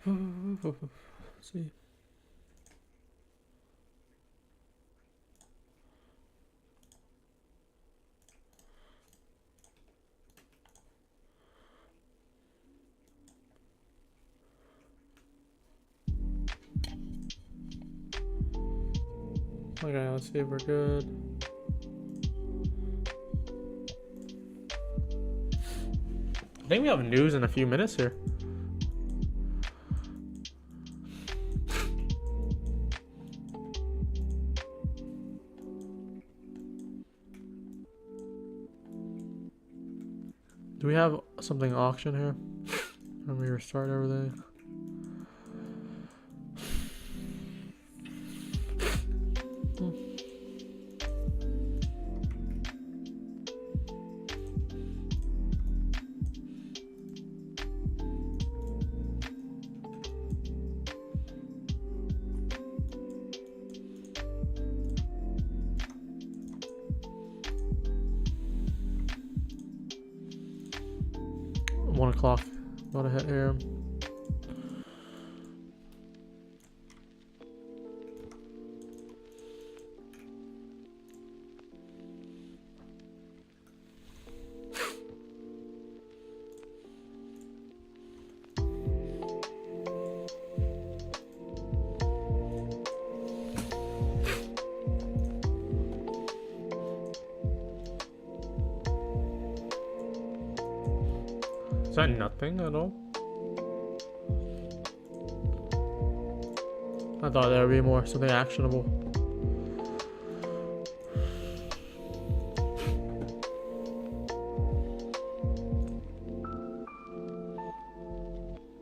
Let's see. Okay, let's see if we're good. I think we have news in a few minutes here. Do we have something auction here? Let me restart everything. O'clock. About to hit here. Is that nothing at all? I thought there would be more, something actionable.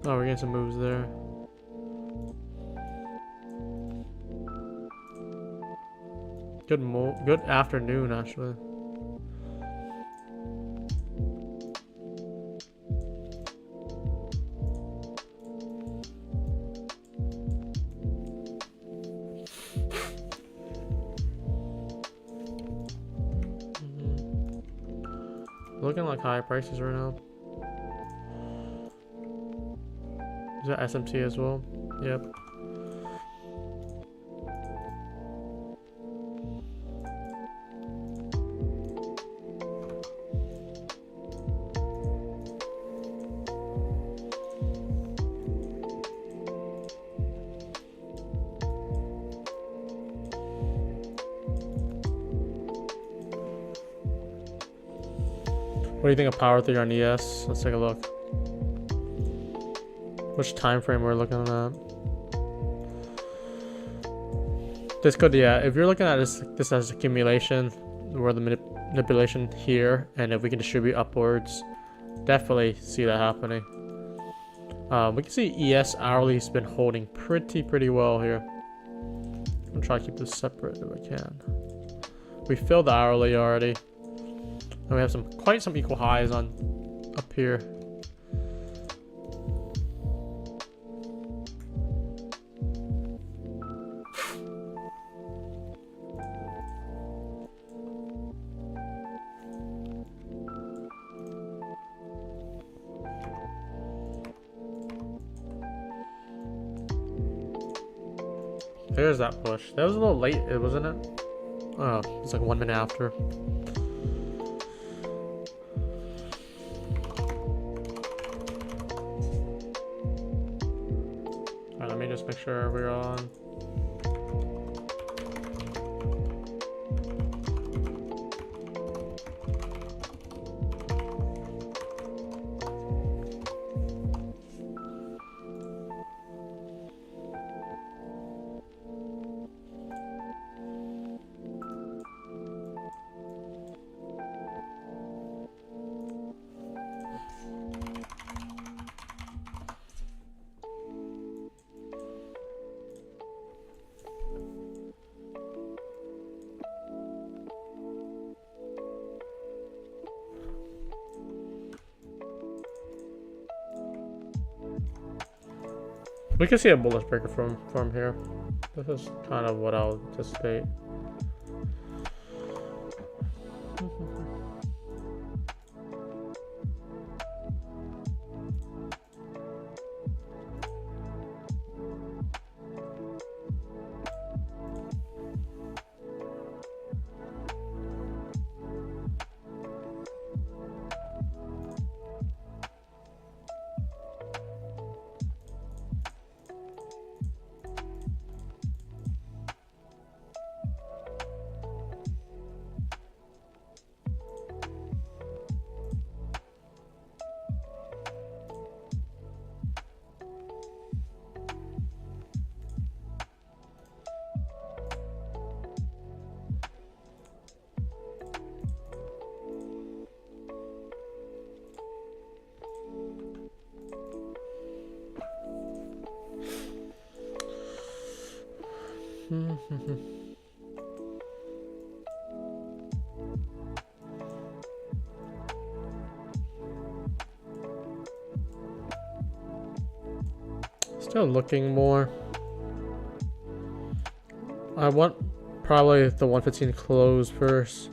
Oh, we're getting some moves there. Good afternoon, actually. Looking like high prices right now. Is that SMT as well? Yep. What do you think of power through on ES? Let's take a look. Which time frame we're looking at? This could, yeah. If you're looking at this as accumulation, where the manipulation here, and if we can distribute upwards, definitely see that happening. We can see ES hourly's been holding pretty well here. I'm gonna try to keep this separate if I can. We filled the hourly already. And we have quite some equal highs on up here. There's that push. That was a little late, wasn't it? Oh, it's like 1 minute after. Alright, let me just make sure we're on. We can see a bullish breaker from here. This is kind of what I'll anticipate. Still looking more. I want probably the 115 close first.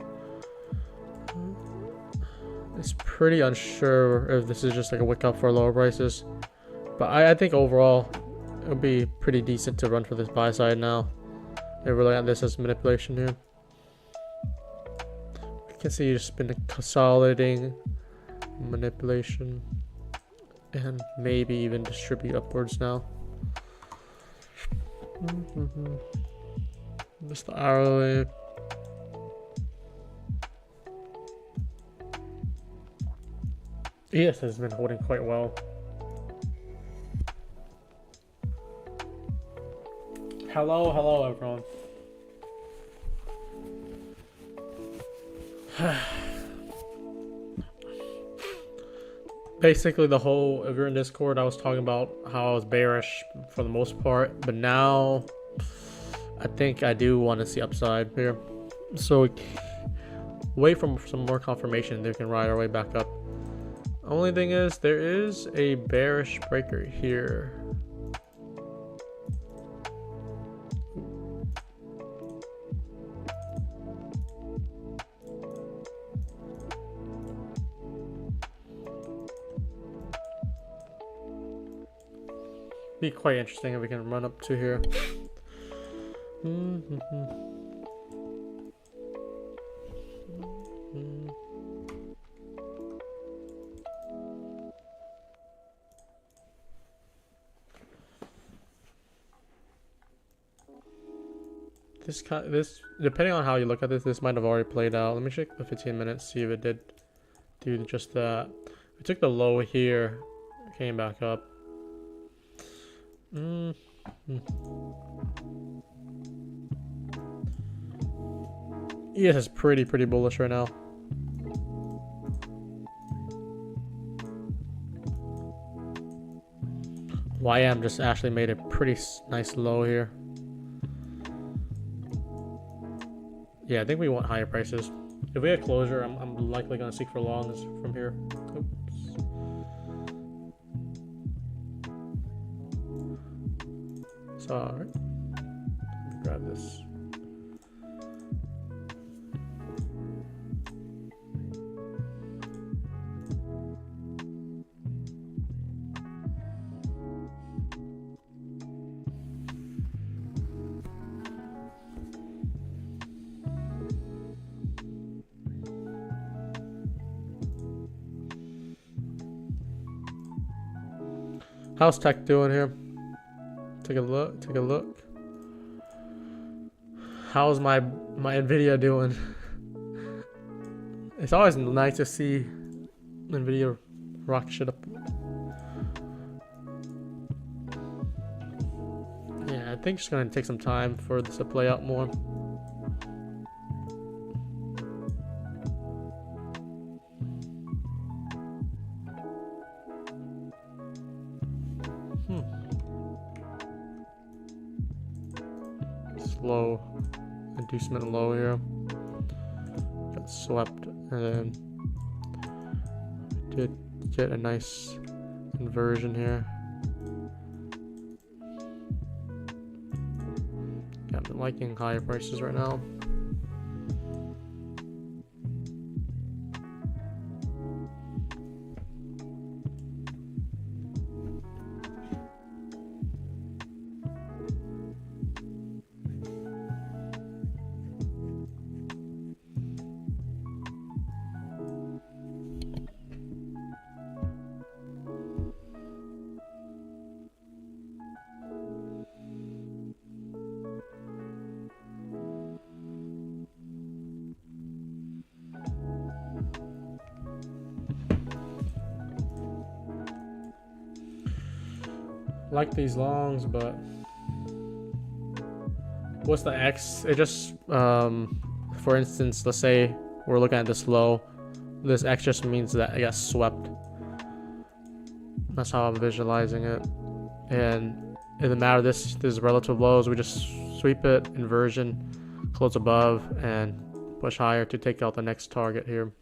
It's pretty unsure if this is just like a wick up for lower prices, but I think overall it'll be pretty decent to run for this buy side now. If we're looking at this as manipulation here, you can see it's been consolidating manipulation and maybe even distribute upwards now. Just the hourly. ES has been holding quite well. Hello everyone. Basically the whole, if you're in Discord, I was talking about how I was bearish for the most part, but now I think I do want to see upside here. So wait for some more confirmation, they can ride our way back up. Only thing is, there is a bearish breaker here. Be quite interesting if we can run up to here. This depending on how you look at this might have already played out. Let me check the 15 minutes, see if it did do just that. We took the low here, came back up. ES is pretty bullish right now. YM just actually made a pretty nice low here. Yeah, I think we want higher prices. If we have closure, I'm likely gonna seek for longs from here. Oops. Sorry. Grab this. How's tech doing here? Take a look. How's my Nvidia doing? It's always nice to see Nvidia rock shit up. Yeah, I think it's gonna take some time for this to play out more. Low inducement low here, got swept, and then did get a nice inversion here. Yeah, I'm liking higher prices right now. Like these longs, but what's the X? It just for instance, let's say we're looking at this low, this X just means that it got swept. That's how I'm visualizing it. And in the matter of this is relative lows, we just sweep it, inversion, close above, and push higher to take out the next target here.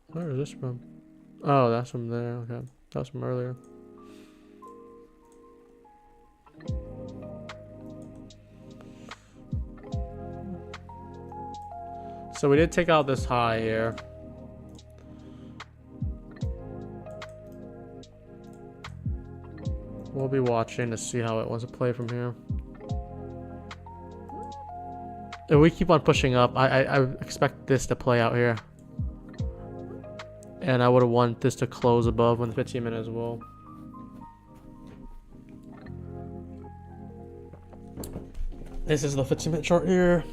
Where is this from? Oh, that's from there. Okay, that's from earlier. So we did take out this high here. We'll be watching to see how it wants to play from here. If we keep on pushing up, I expect this to play out here. And I would want this to close above on the 15-minute as well. This is the 15-minute chart here.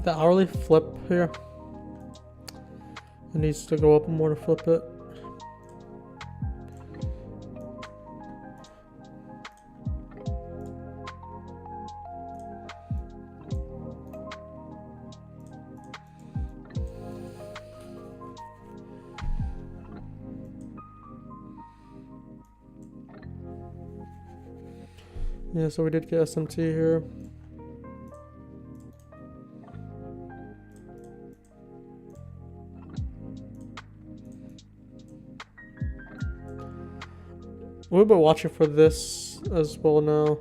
The hourly flip here. It needs to go up more to flip it. Yeah, so we did get SMT here. We'll be watching for this as well now.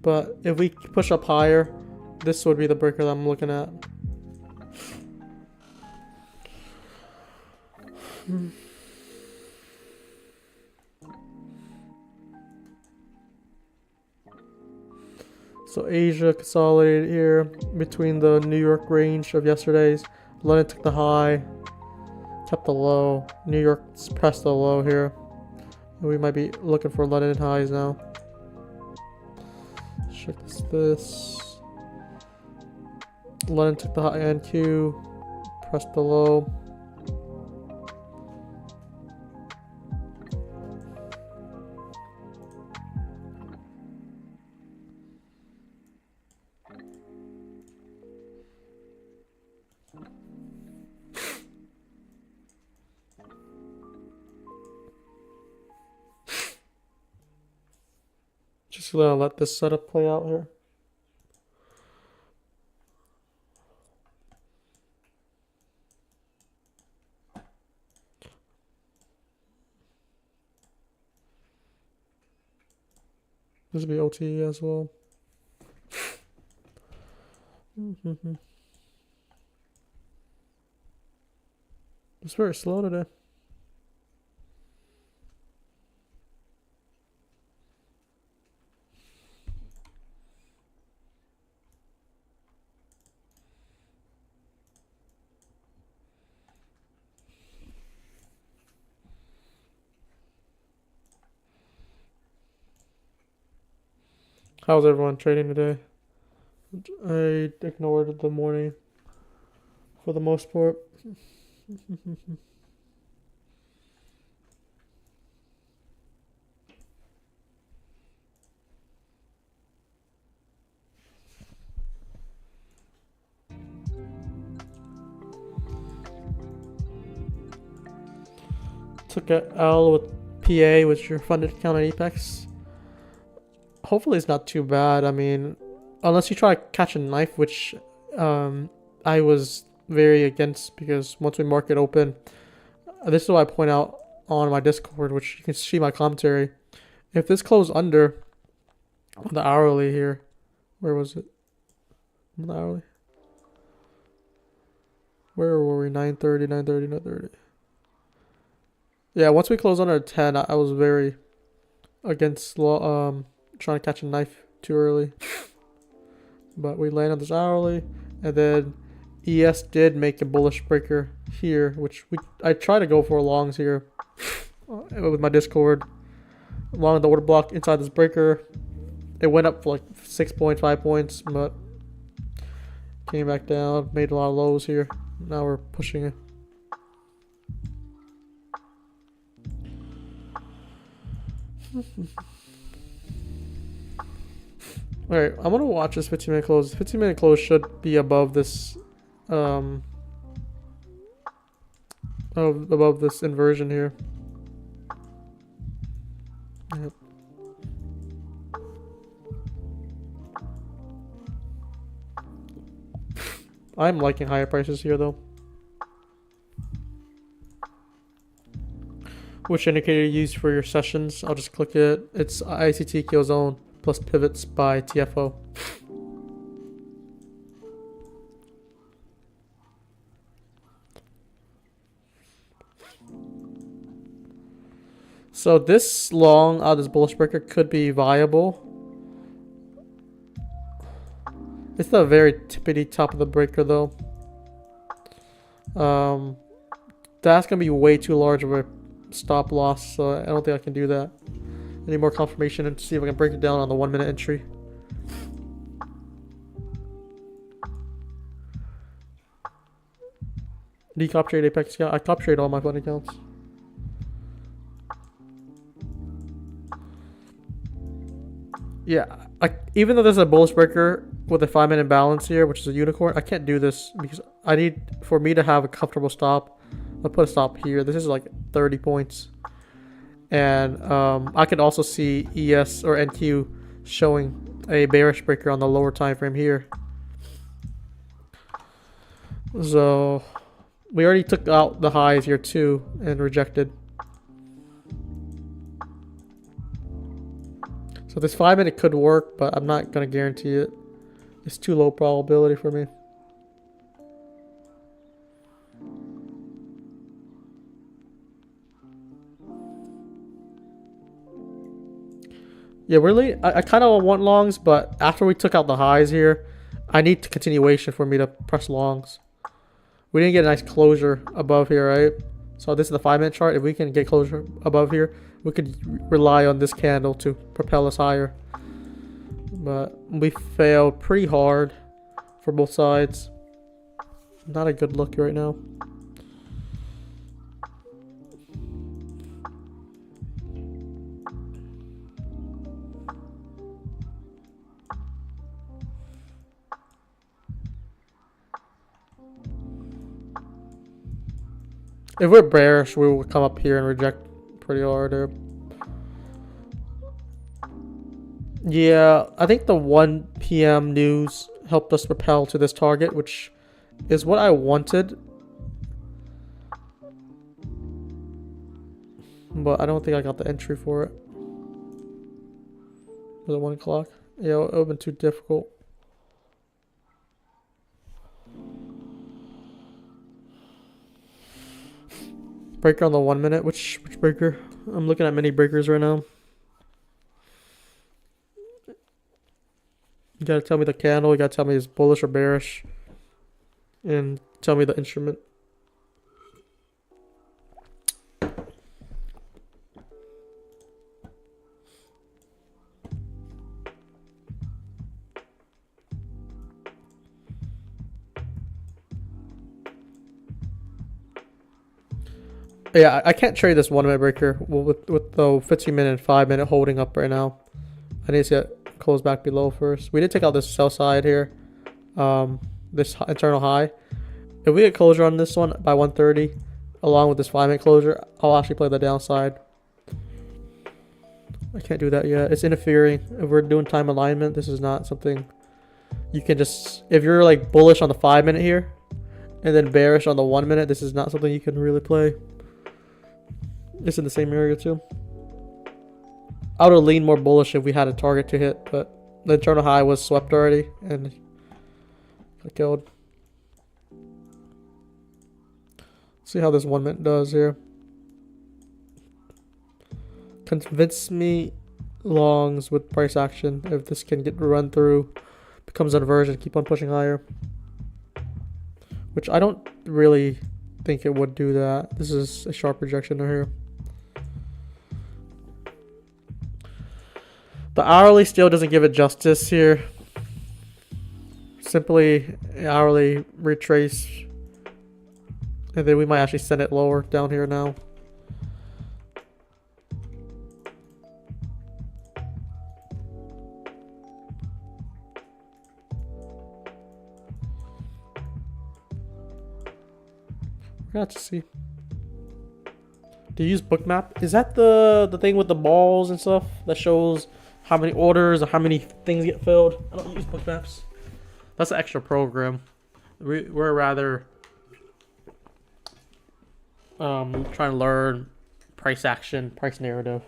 But if we push up higher, this would be the breaker that I'm looking at. So Asia consolidated here between the New York range of yesterday's. London took the high, kept the low. New York pressed the low here. We might be looking for London highs now. Check this. London took the high NQ, pressed the low. Just gonna let this setup play out here. This will be OT as well. It's very slow today. How's everyone trading today? I ignored the morning for the most part. Took a L with PA, which your funded account at Apex. Hopefully it's not too bad. I mean, unless you try to catch a knife, which I was very against, because once we market open, this is what I point out on my Discord, which you can see my commentary. If this closed under on the hourly here, where was it? On the hourly. Where were we? 9:30, 9:30, 9:30. Yeah, once we closed under 10, I was very against trying to catch a knife too early. But we landed this hourly, and then ES did make a bullish breaker here, which I tried to go for longs here with my Discord. Along the order block inside this breaker. It went up for like 6 points, 5 points, but came back down, made a lot of lows here. Now we're pushing it. Alright, I'm gonna watch this 15-minute close. 15-minute close should be above this above this inversion here. Yep. I'm liking higher prices here though. Which indicator you use for your sessions? I'll just click it. It's ICT kill zone plus pivots by TFO. So this long out of this bullish breaker could be viable. It's the very tippity top of the breaker though. That's gonna be way too large of a stop loss, so I don't think I can do that. I need more confirmation and see if I can break it down on the 1 minute entry. Do you cop trade Apex account? I cop trade all my fund accounts. Yeah, even though there's a bullish breaker with a 5 minute balance here, which is a unicorn, I can't do this because I need, for me to have a comfortable stop, I'll put a stop here. This is like 30 points. And I could also see ES or NQ showing a bearish breaker on the lower time frame here. So we already took out the highs here too and rejected. So this 5 minute could work, but I'm not going to guarantee it. It's too low probability for me. Yeah, really, I kind of want longs, but after we took out the highs here, I need continuation for me to press longs. We didn't get a nice closure above here, right? So this is the 5 minute chart. If we can get closure above here, we could rely on this candle to propel us higher. But we failed pretty hard for both sides. Not a good look right now. If we're bearish, we will come up here and reject pretty hard there. Yeah, I think the 1 p.m. news helped us propel to this target, which is what I wanted. But I don't think I got the entry for it. Was it 1 o'clock? Yeah, it would have been too difficult. Breaker on the 1 minute. Which breaker? I'm looking at many breakers right now. You gotta tell me the candle. You gotta tell me it's bullish or bearish, and tell me the instrument. Yeah, I can't trade this 1 minute breaker with the 15 minute and 5 minute holding up right now. I need to see it close back below first. We did take out this sell side here, this internal high. If we get closure on this one by 130, along with this 5 minute closure, I'll actually play the downside. I can't do that yet. It's interfering. If we're doing time alignment, this is not something you can just, if you're like bullish on the 5 minute here and then bearish on the 1 minute, this is not something you can really play. It's in the same area too. I would have leaned more bullish if we had a target to hit, but the internal high was swept already and got killed. See how this 1 minute does here. Convince me longs with price action. If this can get run through, becomes inversion, keep on pushing higher. Which I don't really think it would do that. This is a sharp rejection here. The hourly still doesn't give it justice here. Simply hourly retrace. And then we might actually send it lower down here now. We're gonna have to see. Do you use bookmap? Is that the thing with the balls and stuff that shows how many orders or how many things get filled? I don't use bookmaps. That's an extra program. We're rather trying to learn price action, price narrative.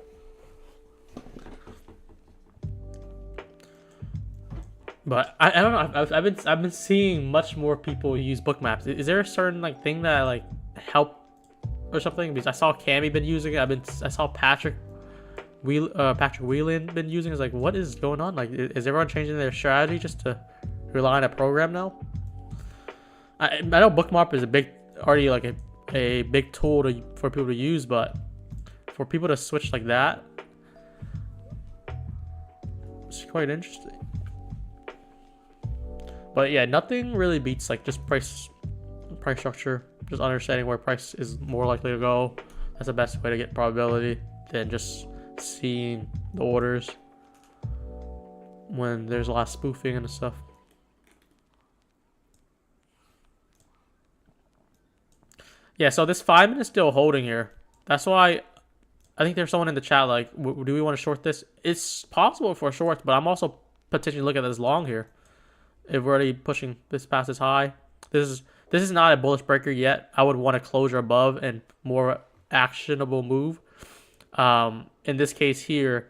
But I don't know. I've been seeing much more people use bookmaps. Is there a certain like thing that like help or something? Because I saw Cammy been using it. I saw Patrick Whelan been using it. It's like, what is going on? Like, is everyone changing their strategy just to rely on a program now? I know bookmap is already like a big tool for people to use, but for people to switch like that, it's quite interesting. But yeah, nothing really beats like just price structure, just understanding where price is more likely to go. That's the best way to get probability than just seeing the orders when there's a lot of spoofing and stuff. Yeah, so this 5 minute is still holding here. That's why I think there's someone in the chat like, do we want to short this? It's possible for a short, but I'm also potentially looking at this long here. If we're already pushing this past this high, this is not a bullish breaker yet. I would want a closure above and more actionable move. In this case here,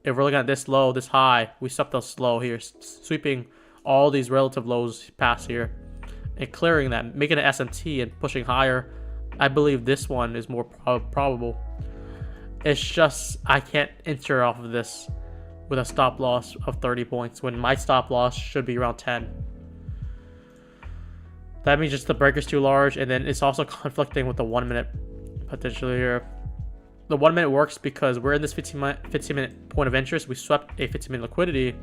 if we're looking at this low, this high, we stepped us low here, sweeping all these relative lows past here and clearing that, making an SMT and pushing higher. I believe this one is more probable. It's just I can't enter off of this with a stop loss of 30 points when my stop loss should be around 10. That means just the breaker's too large, and then it's also conflicting with the 1 minute potentially here. The 1 minute works because we're in this 15 minute point of interest. We swept a 15 minute liquidity,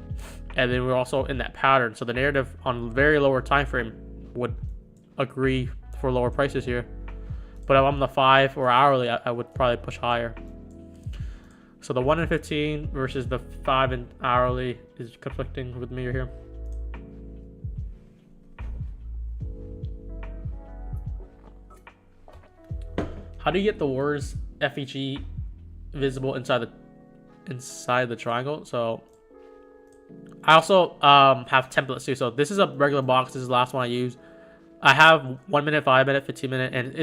and then we're also in that pattern. So the narrative on very lower time frame would agree for lower prices here. But if I'm the 5 or hourly, I would probably push higher. So the 1 and 15 versus the 5 and hourly is conflicting with me here. How do you get the words FEG visible inside the triangle? So I also have templates too. So this is a regular box. This is the last one I use. I have 1 minute, 5 minute, 15 minute, and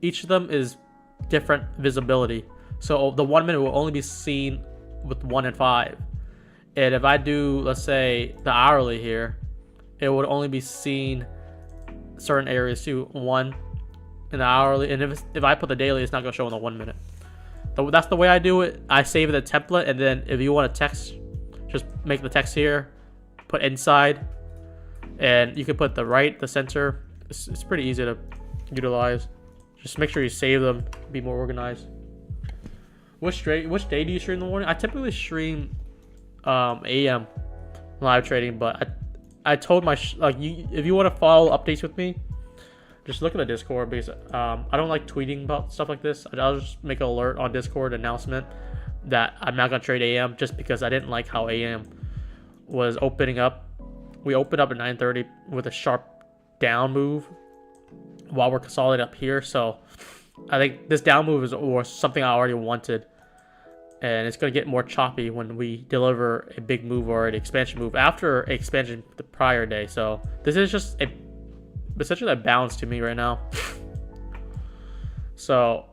each of them is different visibility. So the 1 minute will only be seen with 1 and 5. And if I do, let's say, the hourly here, it would only be seen certain areas too. 1 in the hourly. And if I put the daily, it's not going to show in the 1 minute. So that's the way I do it. I save the template. And then if you want to text, just make the text here, put inside. And you can put the right, the center. It's pretty easy to utilize. Just make sure you save them, be more organized. Which day do you stream in the morning? I typically stream AM live trading, but I told my if you want to follow updates with me, just look at the Discord because I don't like tweeting about stuff like this. I'll just make an alert on Discord announcement that I'm not gonna trade AM just because I didn't like how AM was opening up. We opened up at 9:30 with a sharp down move while we're consolidating up here, so I think this down move was something I already wanted, and it's going to get more choppy when we deliver a big move or an expansion move after expansion the prior day. So this is just essentially a balance to me right now. So,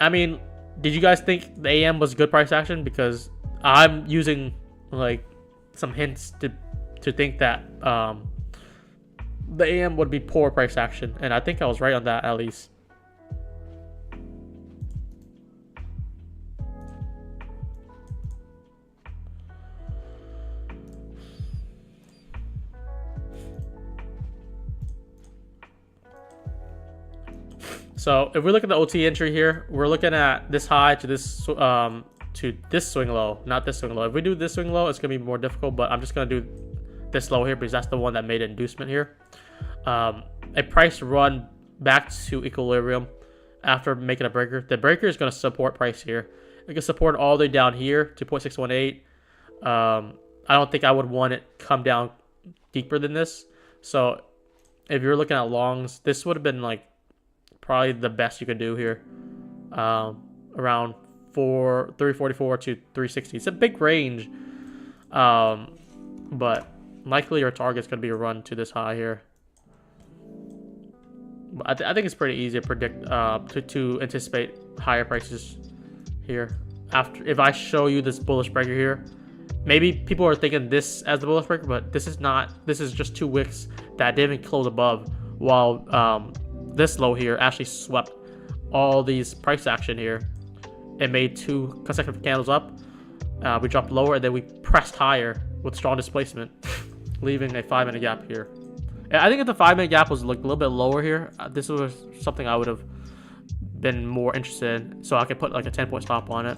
I mean, did you guys think the AM was good price action? Because I'm using like some hints to think that the AM would be poor price action, and I think I was right on that at least. So if we look at the OT entry here, we're looking at this high to this swing low, not this swing low. If we do this swing low, it's gonna be more difficult, but I'm just gonna do this low here because that's the one that made an inducement here. A price run back to equilibrium after making a breaker. The breaker is gonna support price here. It can support all the way down here to 0.618. I don't think I would want it come down deeper than this. So if you're looking at longs, this would have been like probably the best you could do here. Around 344 to 360. It's a big range. But likely your target's going to be a run to this high here. But I think it's pretty easy to predict, to anticipate higher prices here. If I show you this bullish breaker here, maybe people are thinking this as the bullish breaker, but this is not. This is just two wicks that didn't close above, while this low here actually swept all these price action here. It made two consecutive candles up. We dropped lower, and then we pressed higher with strong displacement, leaving a 5-minute gap here. I think if the 5-minute gap was like a little bit lower here, this was something I would have been more interested in, so I could put like a 10-point stop on it.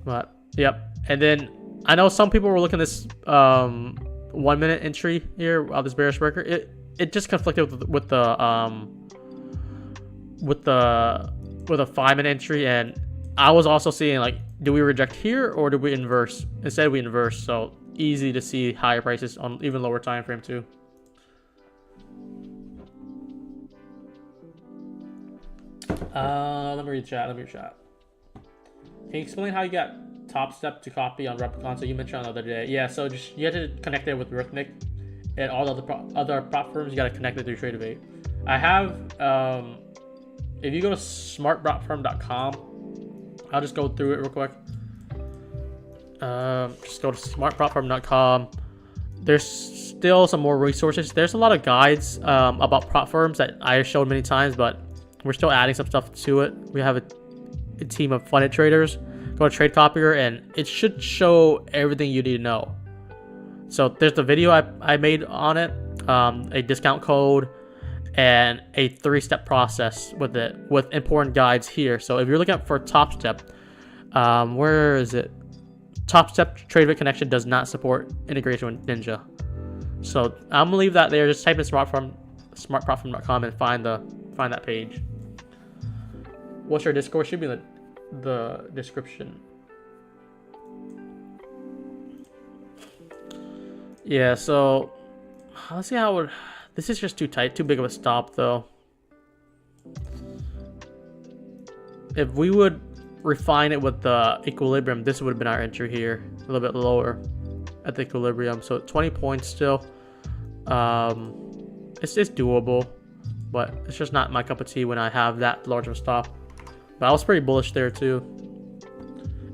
But yep, and then I know some people were looking at this 1-minute entry here of this bearish breaker. It just conflicted with the 5-minute entry, and I was also seeing like, do we reject here or do we inverse? Instead we inverse, so easy to see higher prices on even lower time frame too. Let me read chat. Can you explain how you got top step to copy on Replicon? So you mentioned the other day. Yeah, so just you had to connect it with Rhythmic and all the other prop firms. You got to connect it through Tradeovate. I have, if you go to smartprofirm.com, I'll just go through it real quick. Just go to smartprofirm.com. There's still some more resources. There's a lot of guides about prop firms that I showed many times, but we're still adding some stuff to it. We have a team of funded traders. Go to Trade Copier, and it should show everything you need to know. So there's the video I made on it, a discount code, and a 3-step process with it, with important guides here. So if you're looking for Top Step, where is it? Top Step Tradeovate connection does not support integration with Ninja. So I'm gonna leave that there. Just type in smartprofirm.com and find that page. What's your Discord? Should be in the description. Yeah, so let's see how this is just too tight, too big of a stop though. If we would refine it with the equilibrium, this would have been our entry here, a little bit lower at the equilibrium. So 20 points still. It's doable, but it's just not my cup of tea when I have that large of a stop. But I was pretty bullish there too.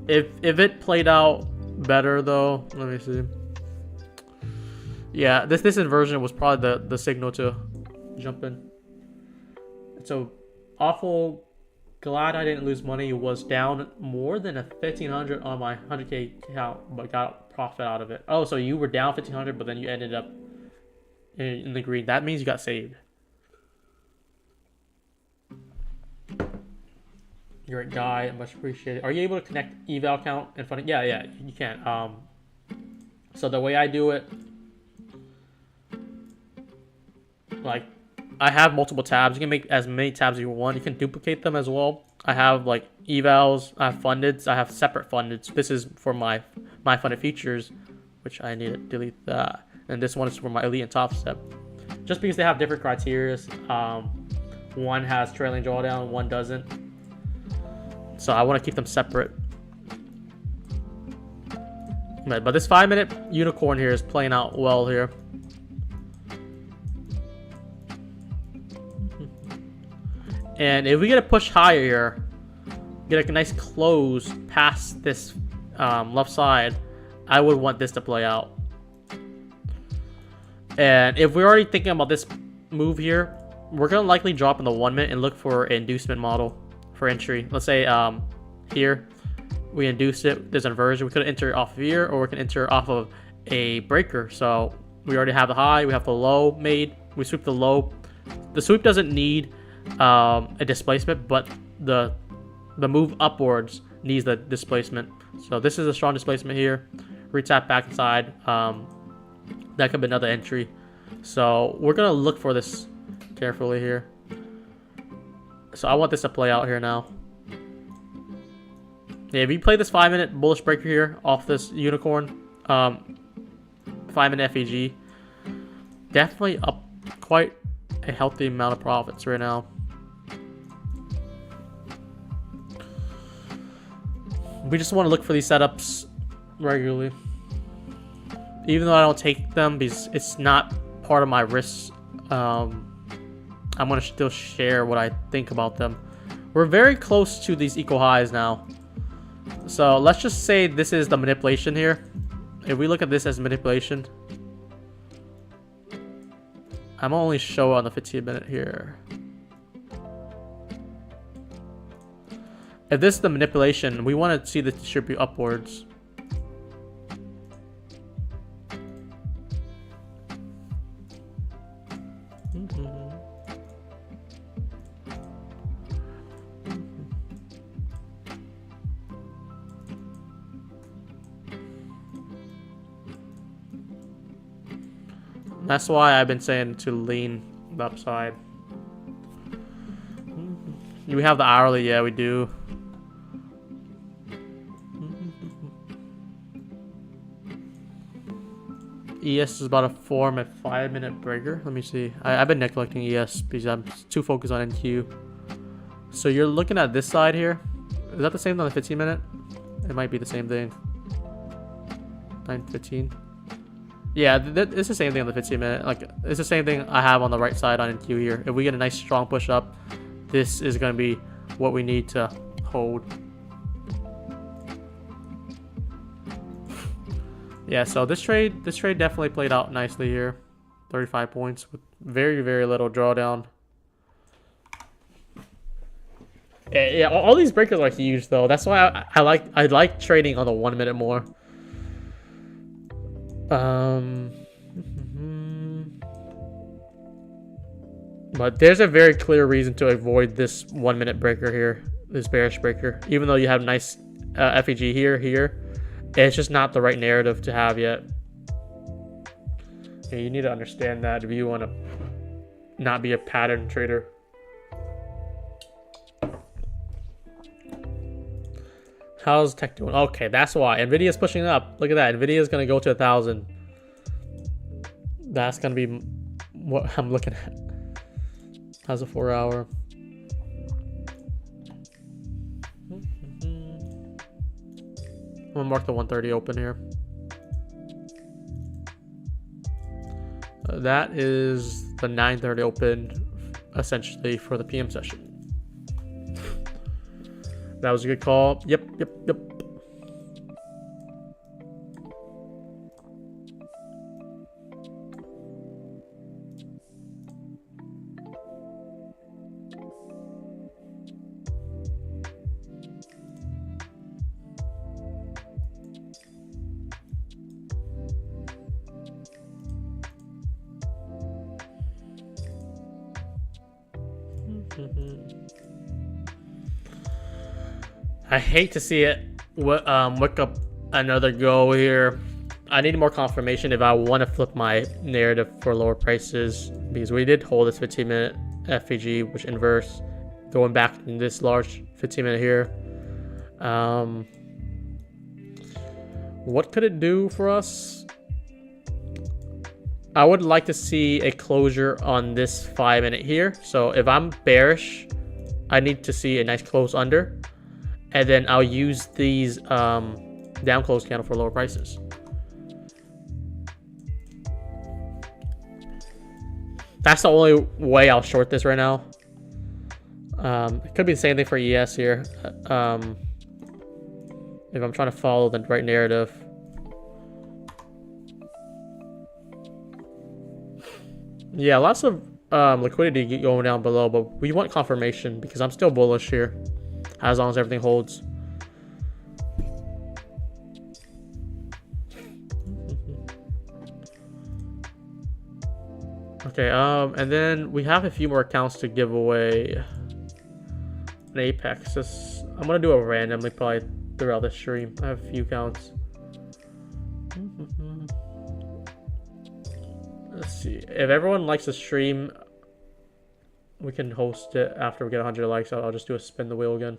If it played out better though, let me see. Yeah, this inversion was probably the signal to jump in. So awful glad I didn't lose money. It was down more than a 1,500 on my 100K account, but got profit out of it. Oh, so you were down 1,500, but then you ended up in the green. That means you got saved. You're a guy, much appreciated. Are you able to connect eval count in front of? Yeah, you can. So the way I do it, like, I have multiple tabs. You can make as many tabs as you want. You can duplicate them as well. I have like evals, I have fundeds, I have separate fundeds. This is for my funded features, which I need to delete that. And this one is for my elite and top step. Just because they have different criteria. One has trailing drawdown, one doesn't. So I want to keep them separate. But this 5-minute unicorn here is playing out well here. And if we get a push higher here, get a nice close past this left side, I would want this to play out. And if we're already thinking about this move here, we're going to likely drop in the 1 minute and look for an inducement model for entry. Let's say here we induce it, there's an inversion. We could enter off of here, or we can enter off of a breaker. So we already have the high, we have the low made, we sweep the low, The sweep doesn't need a displacement, but the move upwards needs the displacement. So this is a strong displacement here. Retap back inside. That could be another entry. So we're gonna look for this carefully here. So I want this to play out here now. Yeah, if you play this 5-minute bullish breaker here off this unicorn, 5-minute FEG, definitely up quite a healthy amount of profits right now. We just want to look for these setups regularly. Even though I don't take them because it's not part of my risks, I'm going to still share what I think about them. We're very close to these equal highs now. So let's just say this is the manipulation here. If we look at this as manipulation, I'm only show on the 15-minute here. If this is the manipulation, we want to see this distribute upwards. That's why I've been saying to lean the upside. Do we have the hourly? Yeah, we do. ES is about a 4 and 5-minute breaker. Let me see. I've been neglecting ES because I'm too focused on NQ. So you're looking at this side here. Is that the same on the 15-minute? It might be the same thing. 9:15. Yeah, it's the same thing on the 15-minute. Like, it's the same thing I have on the right side on NQ here. If we get a nice strong push up, this is going to be what we need to hold. Yeah, so this trade definitely played out nicely here. 35 points with very, very little drawdown. Yeah, all these breakers are huge though. That's why I like trading on the 1 minute more. But there's a very clear reason to avoid this 1 minute breaker here, this bearish breaker. Even though you have nice FEG here, it's just not the right narrative to have yet. Yeah, you need to understand that if you want to not be a pattern trader. How's tech doing? Okay, that's why. Nvidia's pushing up. Look at that. Nvidia's going to go to 1,000. That's going to be what I'm looking at. How's a 4 hour? I'm going to mark the 130 open here. That is the 9:30 open, essentially, for the PM session. That was a good call. Yep. I hate to see it wake up another go here. I need more confirmation if I want to flip my narrative for lower prices, because we did hold this 15-minute FEG, which inverse, going back in this large 15-minute here. What could it do for us? I would like to see a closure on this 5-minute here. So if I'm bearish, I need to see a nice close under, and then I'll use these down close candle for lower prices. That's the only way I'll short this right now. It could be the same thing for ES here. If I'm trying to follow the right narrative. Yeah, lots of liquidity going down below, but we want confirmation because I'm still bullish here, as long as everything holds. Okay, and then we have a few more accounts to give away an Apex. I'm gonna do it randomly probably throughout the stream. I have a few accounts. Let's see. If everyone likes the stream, we can host it after we get 100 likes. I'll just do a spin the wheel again.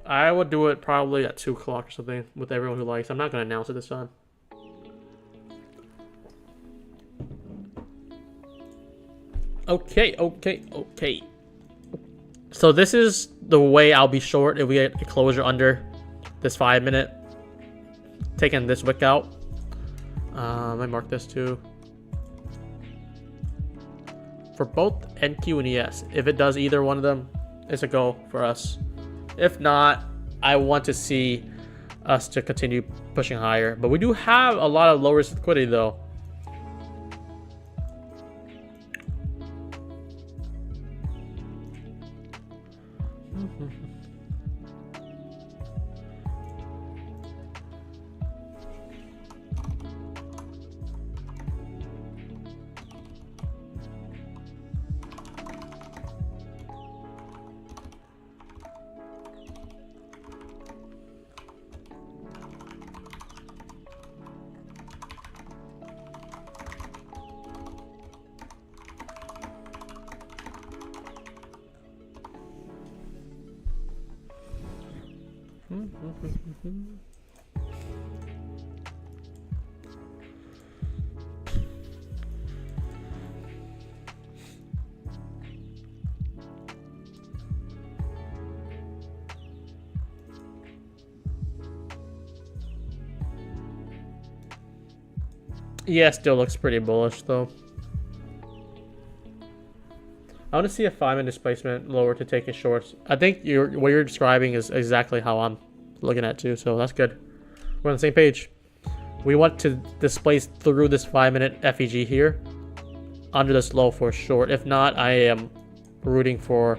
I would do it probably at 2 o'clock or something with everyone who likes. I'm not going to announce it this time. Okay. So this is the way I'll be short if we get a closure under this 5 minute. Taking this wick out. I mark this too. For both NQ and ES, if it does either one of them, it's a go for us. If not, I want to see us to continue pushing higher. But we do have a lot of low risk liquidity though. Yeah, still looks pretty bullish though. I want to see a 5 minute displacement lower to take in shorts. I think what you're describing is exactly how I'm looking at too, so that's good. We're on the same page. We want to displace through this 5 minute FEG here under this low for short. If not, I am rooting for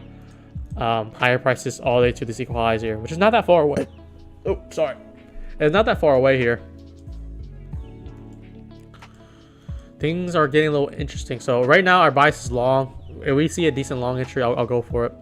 higher prices all the way to this equal highs here, which is not that far away. Oh, sorry. It's not that far away here. Things are getting a little interesting. So right now our bias is long. If we see a decent long entry, I'll go for it.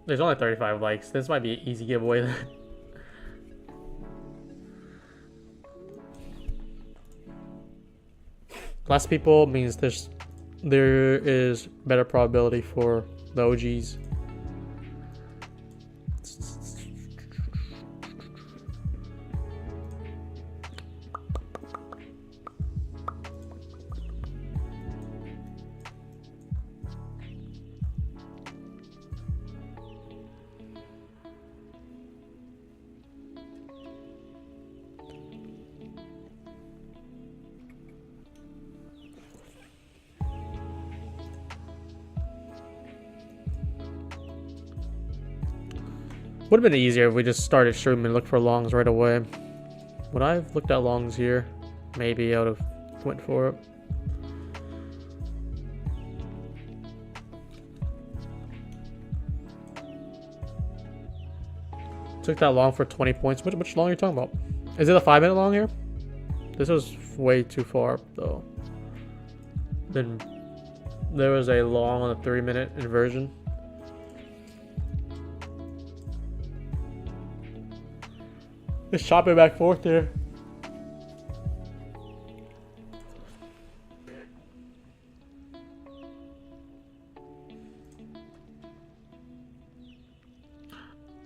There's only 35 likes. This might be an easy giveaway then. Less people means there is better probability for the OGs. Would have been easier if we just started streaming and looked for longs right away. Would I have looked at longs here? Maybe I would have went for it. Took that long for 20 points. Which long are you talking about? Is it a 5 minute long here? This was way too far though. Then there was a long on a 3 minute inversion. Just chop it back forth there.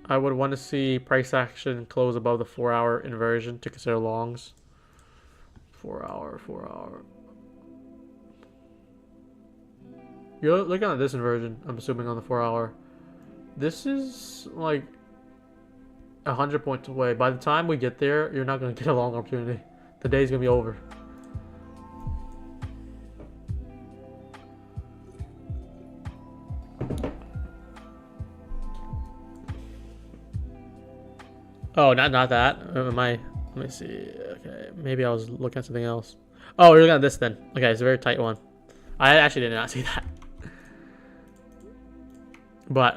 I would want to see price action close above the 4 hour inversion to consider longs. 4 hour. You're looking at this inversion, I'm assuming on the 4 hour. This is like 100 points away. By the time we get there, you're not going to get a long opportunity. The day's going to be over. Oh, not that. Let me see. Okay, maybe I was looking at something else. Oh, we're looking at this then. Okay, it's a very tight one. I actually did not see that. But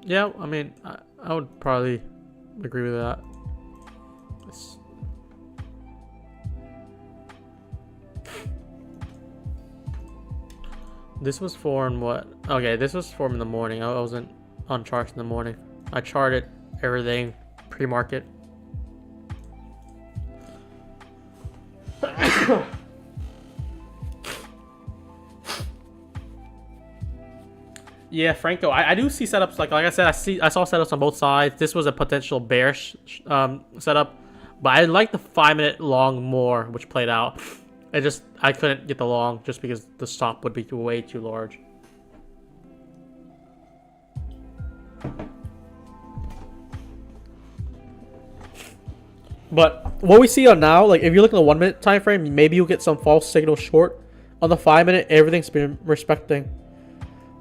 yeah, I mean, I would probably agree with that. This was formed what? Okay, this was formed in the morning. I wasn't on charts in the morning. I charted everything pre-market. Yeah, Franco, I do see setups like I said, I saw setups on both sides. This was a potential bearish setup, but I like the 5-minute long more, which played out. I couldn't get the long just because the stop would be way too large. But what we see on now, like if you look at the 1-minute time frame, maybe you'll get some false signal short. On the 5-minute, everything's been respecting.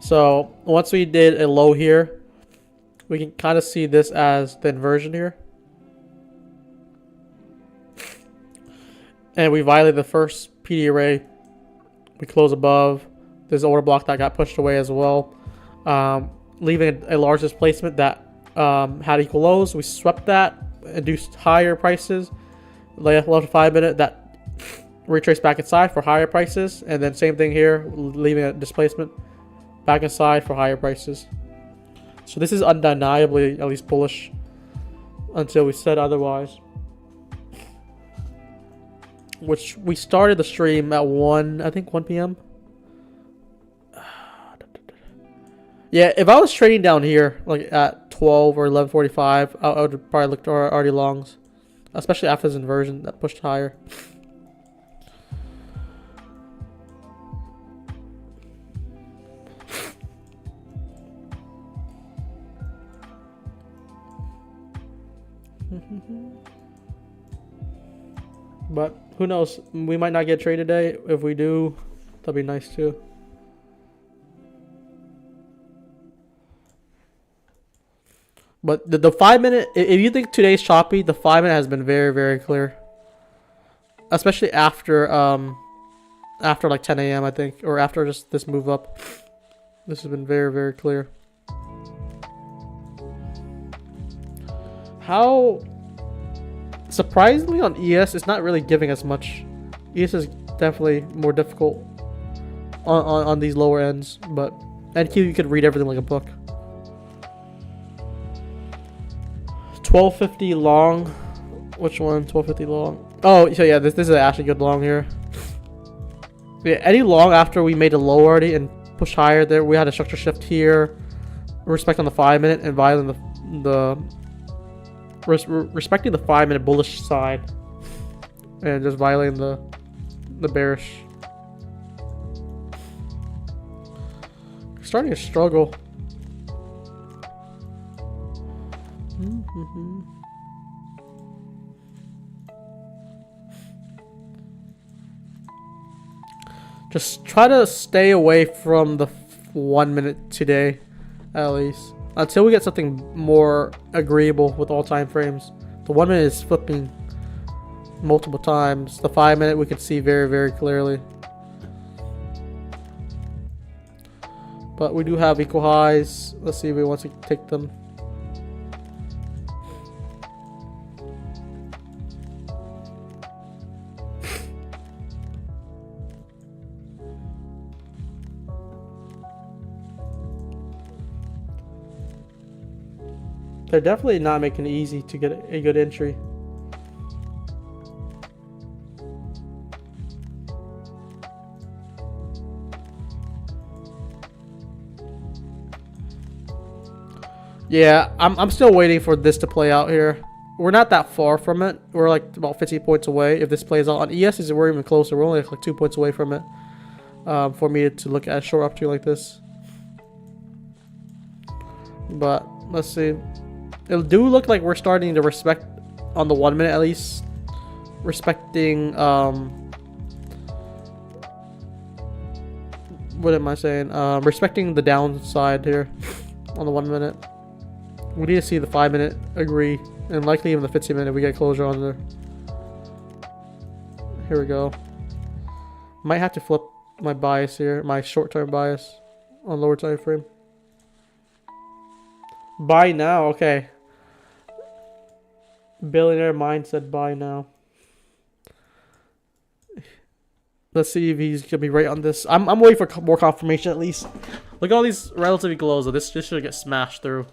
So once we did a low here, we can kind of see this as the inversion here. And we violated the first PD array. We close above. There's an order block that got pushed away as well. Leaving a large displacement that had equal lows. We swept that, induced higher prices. Left 5-minute that retraced back inside for higher prices. And then same thing here, leaving a displacement back inside for higher prices. So this is undeniably at least bullish until we said otherwise. Which we started the stream at 1 p.m. Yeah, if I was trading down here like at 12 or 11:45, I would probably look to already longs, especially after this inversion that pushed higher. But who knows? We might not get a trade today. If we do, that'd be nice too. But the 5-minute, if you think today's choppy, the 5-minute has been very, very clear. Especially after like 10 a.m. I think, or after just this move up. This has been very, very clear. How surprisingly on ES, it's not really giving us much. ES is definitely more difficult on these lower ends, but NQ you could read everything like a book. 1250 long. Which one? 1250 long. Oh, so yeah, this is actually good long here. Yeah, any long after we made a low already and pushed higher there, we had a structure shift here. Respect on the 5-minute and violating respecting the 5-minute bullish side and just violating the bearish. Starting to struggle. Just try to stay away from the 1-minute today, at least. Until we get something more agreeable with all time frames. The 1-minute is flipping multiple times. The 5-minute we can see very, very clearly. But we do have equal highs. Let's see if we want to take them. They're definitely not making it easy to get a good entry. Yeah, I'm still waiting for this to play out here. We're not that far from it. We're like about 50 points away. If this plays out on ES, we're even closer. We're only like 2 points away from it. For me to look at a short opportunity like this. But let's see. It do look like we're starting to respect, on the 1 minute at least, respecting, what am I saying? Respecting the downside here on the 1 minute. We need to see the 5 minute agree, and likely even the 15 minute if we get closure on there. Here we go. Might have to flip my bias here, my short-term bias on lower time frame. Buy now, okay. Billionaire mind said buy now. Let's see if he's gonna be right on this. I'm waiting for more confirmation at least. Look at all these relatively close. So this should get smashed through.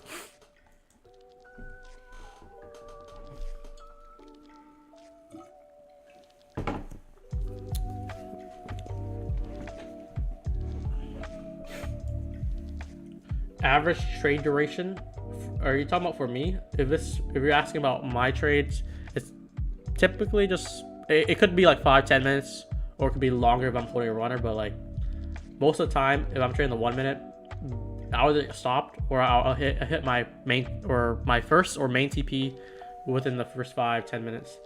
Average trade duration. Are you talking about for me? If you're asking about my trades, it's typically just it could be like 5-10 minutes, or it could be longer if I'm holding a runner. But like most of the time, if I'm trading the 1 minute, I'll either stop or I'll hit my main or my first or main TP within the first 5-10 minutes.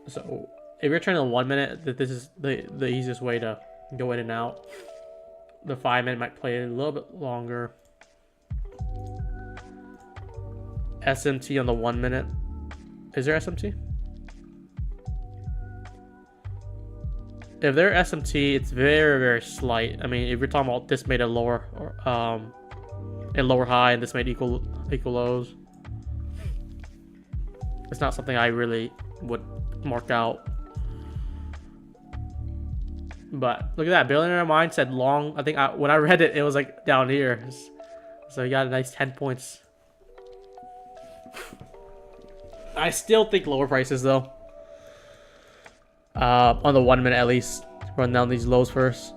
So if you're trading the 1 minute, this is the easiest way to go in and out. The 5 minute might play a little bit longer. SMT on the 1 minute. Is there SMT? If they're SMT, it's very, very slight. I mean, if you're talking about this made a lower and lower high, and this made equal lows, it's not something I really would mark out. But look at that, Billionaire Mind said long. I think when I read it, it was like down here. So you got a nice 10 points. I still think lower prices though. On the 1 minute at least. Run down these lows first.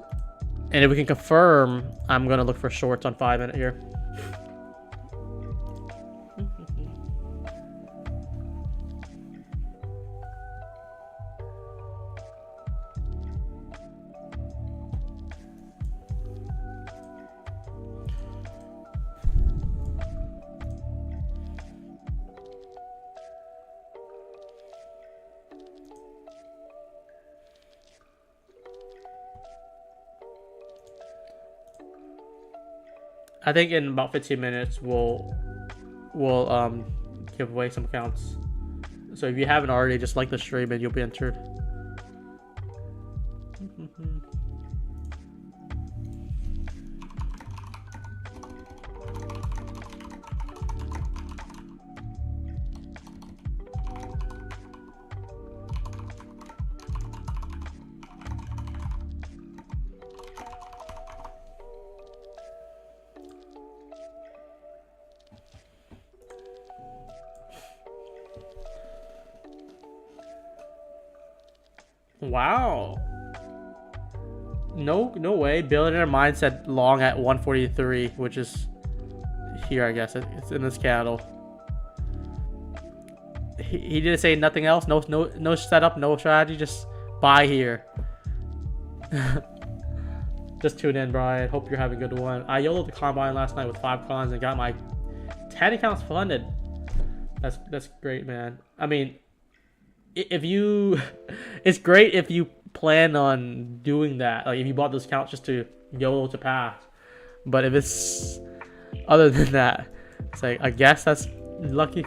And if we can confirm, I'm gonna look for shorts on 5 minute here. I think in about 15 minutes we'll give away some accounts. So if you haven't already, just like the stream and you'll be entered. Wow. No way. Billionaire Mind said long at 143, which is here, I guess. It's in this candle. He didn't say nothing else. No setup, no strategy. Just buy here. Just tune in, Brian. Hope you're having a good one. I YOLO'd the combine last night with 5 cons and got my 10 accounts funded. That's great, man. I mean, if you it's great if you plan on doing that, like if you bought those accounts just to YOLO to pass. But if it's other than that, it's like, I guess that's lucky.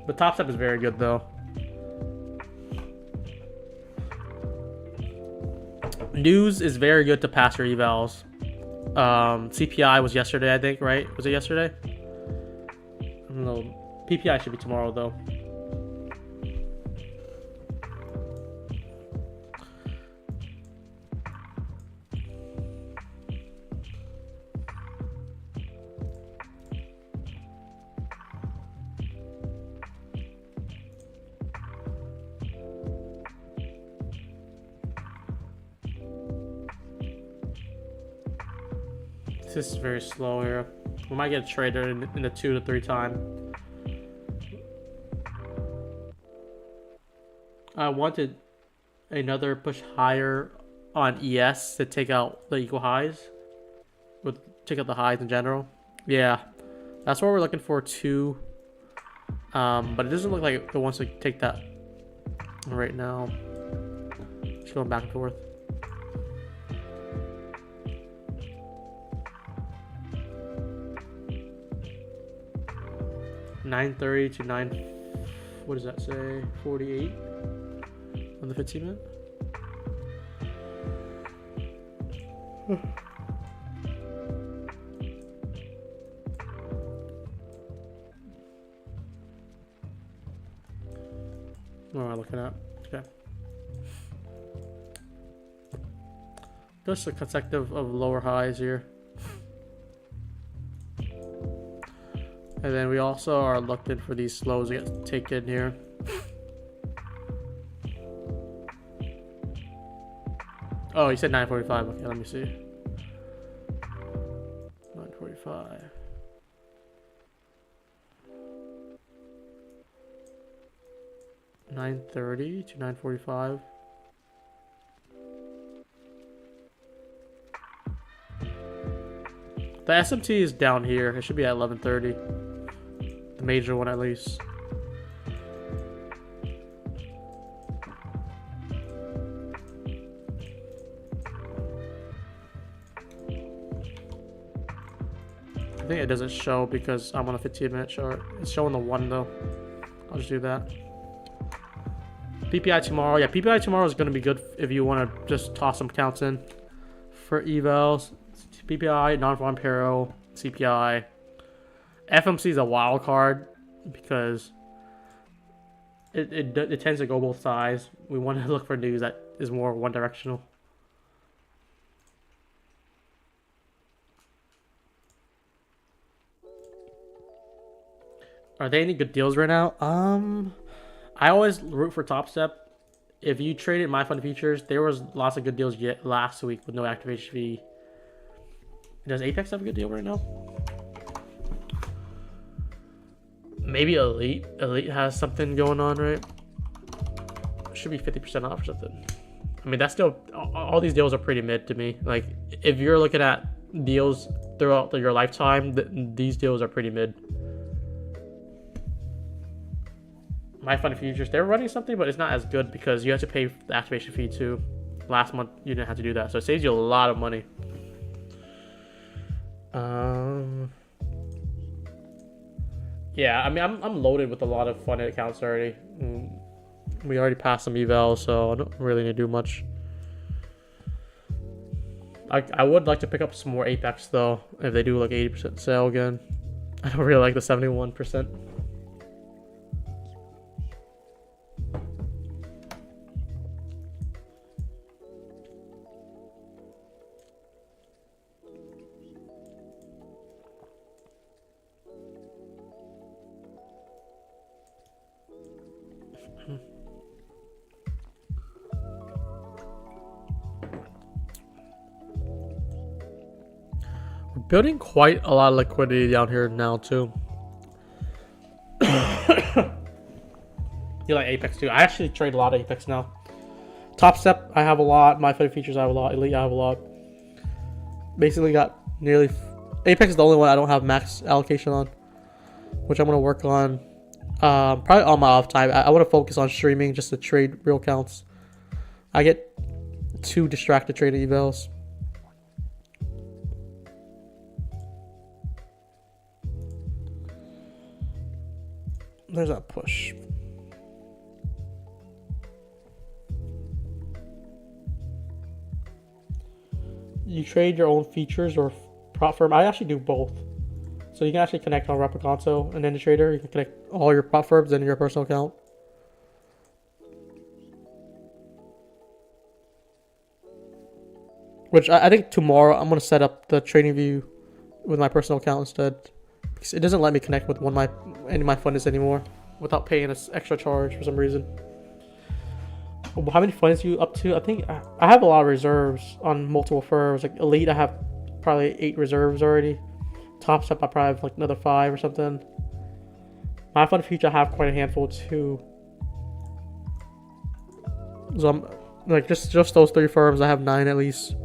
The top step is very good though. News is very good to pass your evals. CPI was yesterday, I think, right? Was it yesterday? I don't know. PPI should be tomorrow though. This is very slow here. We might get a trader in the 2 to 3 time. I wanted another push higher on ES to take out the equal highs. would check out the highs in general. Yeah, that's what we're looking for too. But it doesn't look like it wants to take that right now. Just going back and forth. $9.30 to 9. What does that say? 48 on the 15 minute. What am I looking at? Okay. Just a consecutive of lower highs here. And then we also are looking for these slows to get taken here. Oh, you said 9:45. Okay, let me see. 9:45. $9.30 to 9:45. The SMT is down here. It should be at 11:30. The major one, at least. I think it doesn't show because I'm on a 15-minute chart. It's showing the 1 though. I'll just do that. PPI tomorrow. Yeah, PPI tomorrow is going to be good if you want to just toss some counts in for evals. PPI, non-farm payroll, CPI. FMC is a wild card because it tends to go both sides. We want to look for news that is more one directional. Are there any good deals right now? I always root for Top Step. If you traded my fund futures, there was lots of good deals yet last week with no activation fee. Does Apex have a good deal right now? Maybe Elite. Elite has something going on, right? It should be 50% off or something. I mean, that's still, all these deals are pretty mid to me. Like, if you're looking at deals throughout your lifetime, these deals are pretty mid. My fund futures, they're running something, but it's not as good because you have to pay the activation fee too. Last month, you didn't have to do that, so it saves you a lot of money. Yeah, I mean, I'm loaded with a lot of funded accounts already. We already passed some evals, so I don't really need to do much. I would like to pick up some more Apex though, if they do like 80% sale again. I don't really like the 71%. We're building quite a lot of liquidity down here now too. You like Apex too? I actually trade a lot of Apex now. Top Step, I have a lot. My fund features, I have a lot. Elite, I have a lot. Basically got nearly... Apex is the only one I don't have max allocation on, which I'm going to work on. Probably on my off time. I want to focus on streaming just to trade real counts. I get too distracted trading evals. There's that push. You trade your own features or prop firm. I actually do both. So you can actually connect on Replic Console and then the trader. You can connect all your prop firms in your personal account. Which I think tomorrow I'm going to set up the trading view with my personal account instead. Because it doesn't let me connect with any of my funds anymore without paying an extra charge for some reason. How many funds are you up to? I think I have a lot of reserves on multiple firms. Like Elite, I have probably 8 reserves already. Top Step, I probably have like another 5 or something. My fund future, I have quite a handful too. So I'm like just those 3 firms. I have 9 at least.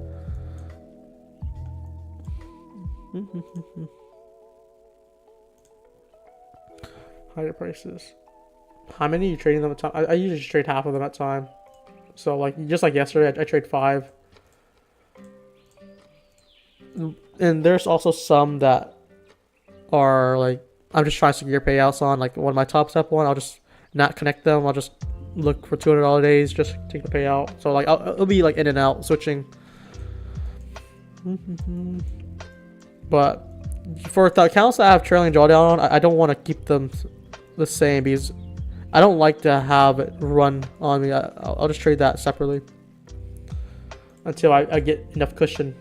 Higher prices. How many are you trading them at a time? I usually just trade half of them at a time. So like just like yesterday, I trade 5. And there's also some that are like I'm just trying to secure payouts on. Like one of my top step one, I'll just not connect them. I'll just look for $200 days, just take the payout. So like it'll be like in and out switching. But for the accounts that I have trailing drawdown on, I don't want to keep them the same because I don't like to have it run on me. I'll just trade that separately until I get enough cushion.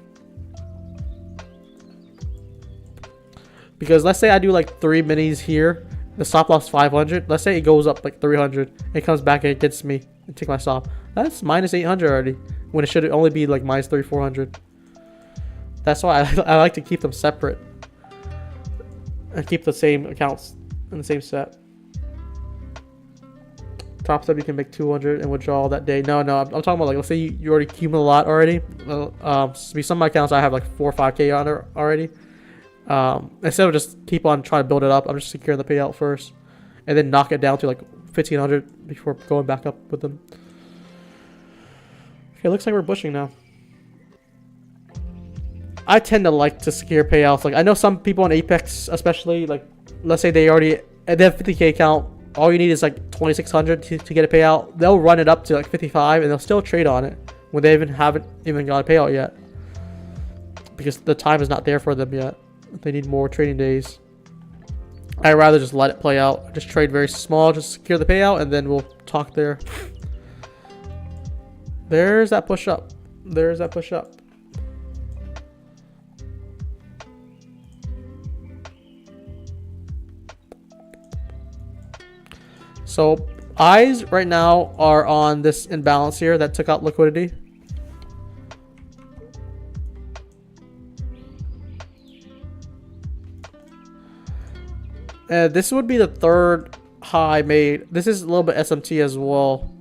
Because let's say I do like 3 minis here, the stop loss 500. Let's say it goes up like 300, it comes back against me and take my stop. That's minus 800 already, when it should only be like minus 400. That's why I like to keep them separate and keep the same accounts in the same set. Top step you can make 200 and withdraw that day. No, I'm talking about like let's say you already accumulate a lot already. Some of my accounts I have like 4 or 5K on there already. Instead of just keep on trying to build it up, I'm just securing the payout first and then knock it down to like 1500 before going back up with them. Okay, looks like we're bushing now. I tend to like to secure payouts. Like I know some people on Apex, especially like let's say they have 50K account, all you need is like 2600 to get a payout. They'll run it up to like 55 and they'll still trade on it when they haven't even got a payout yet, because the time is not there for them yet. They need more trading days. I'd rather just let it play out. Just trade very small, just secure the payout, and then we'll talk there. There's that push up. There's that push up. So eyes right now are on this imbalance here that took out liquidity. This would be the 3rd high made. This is a little bit SMT as well,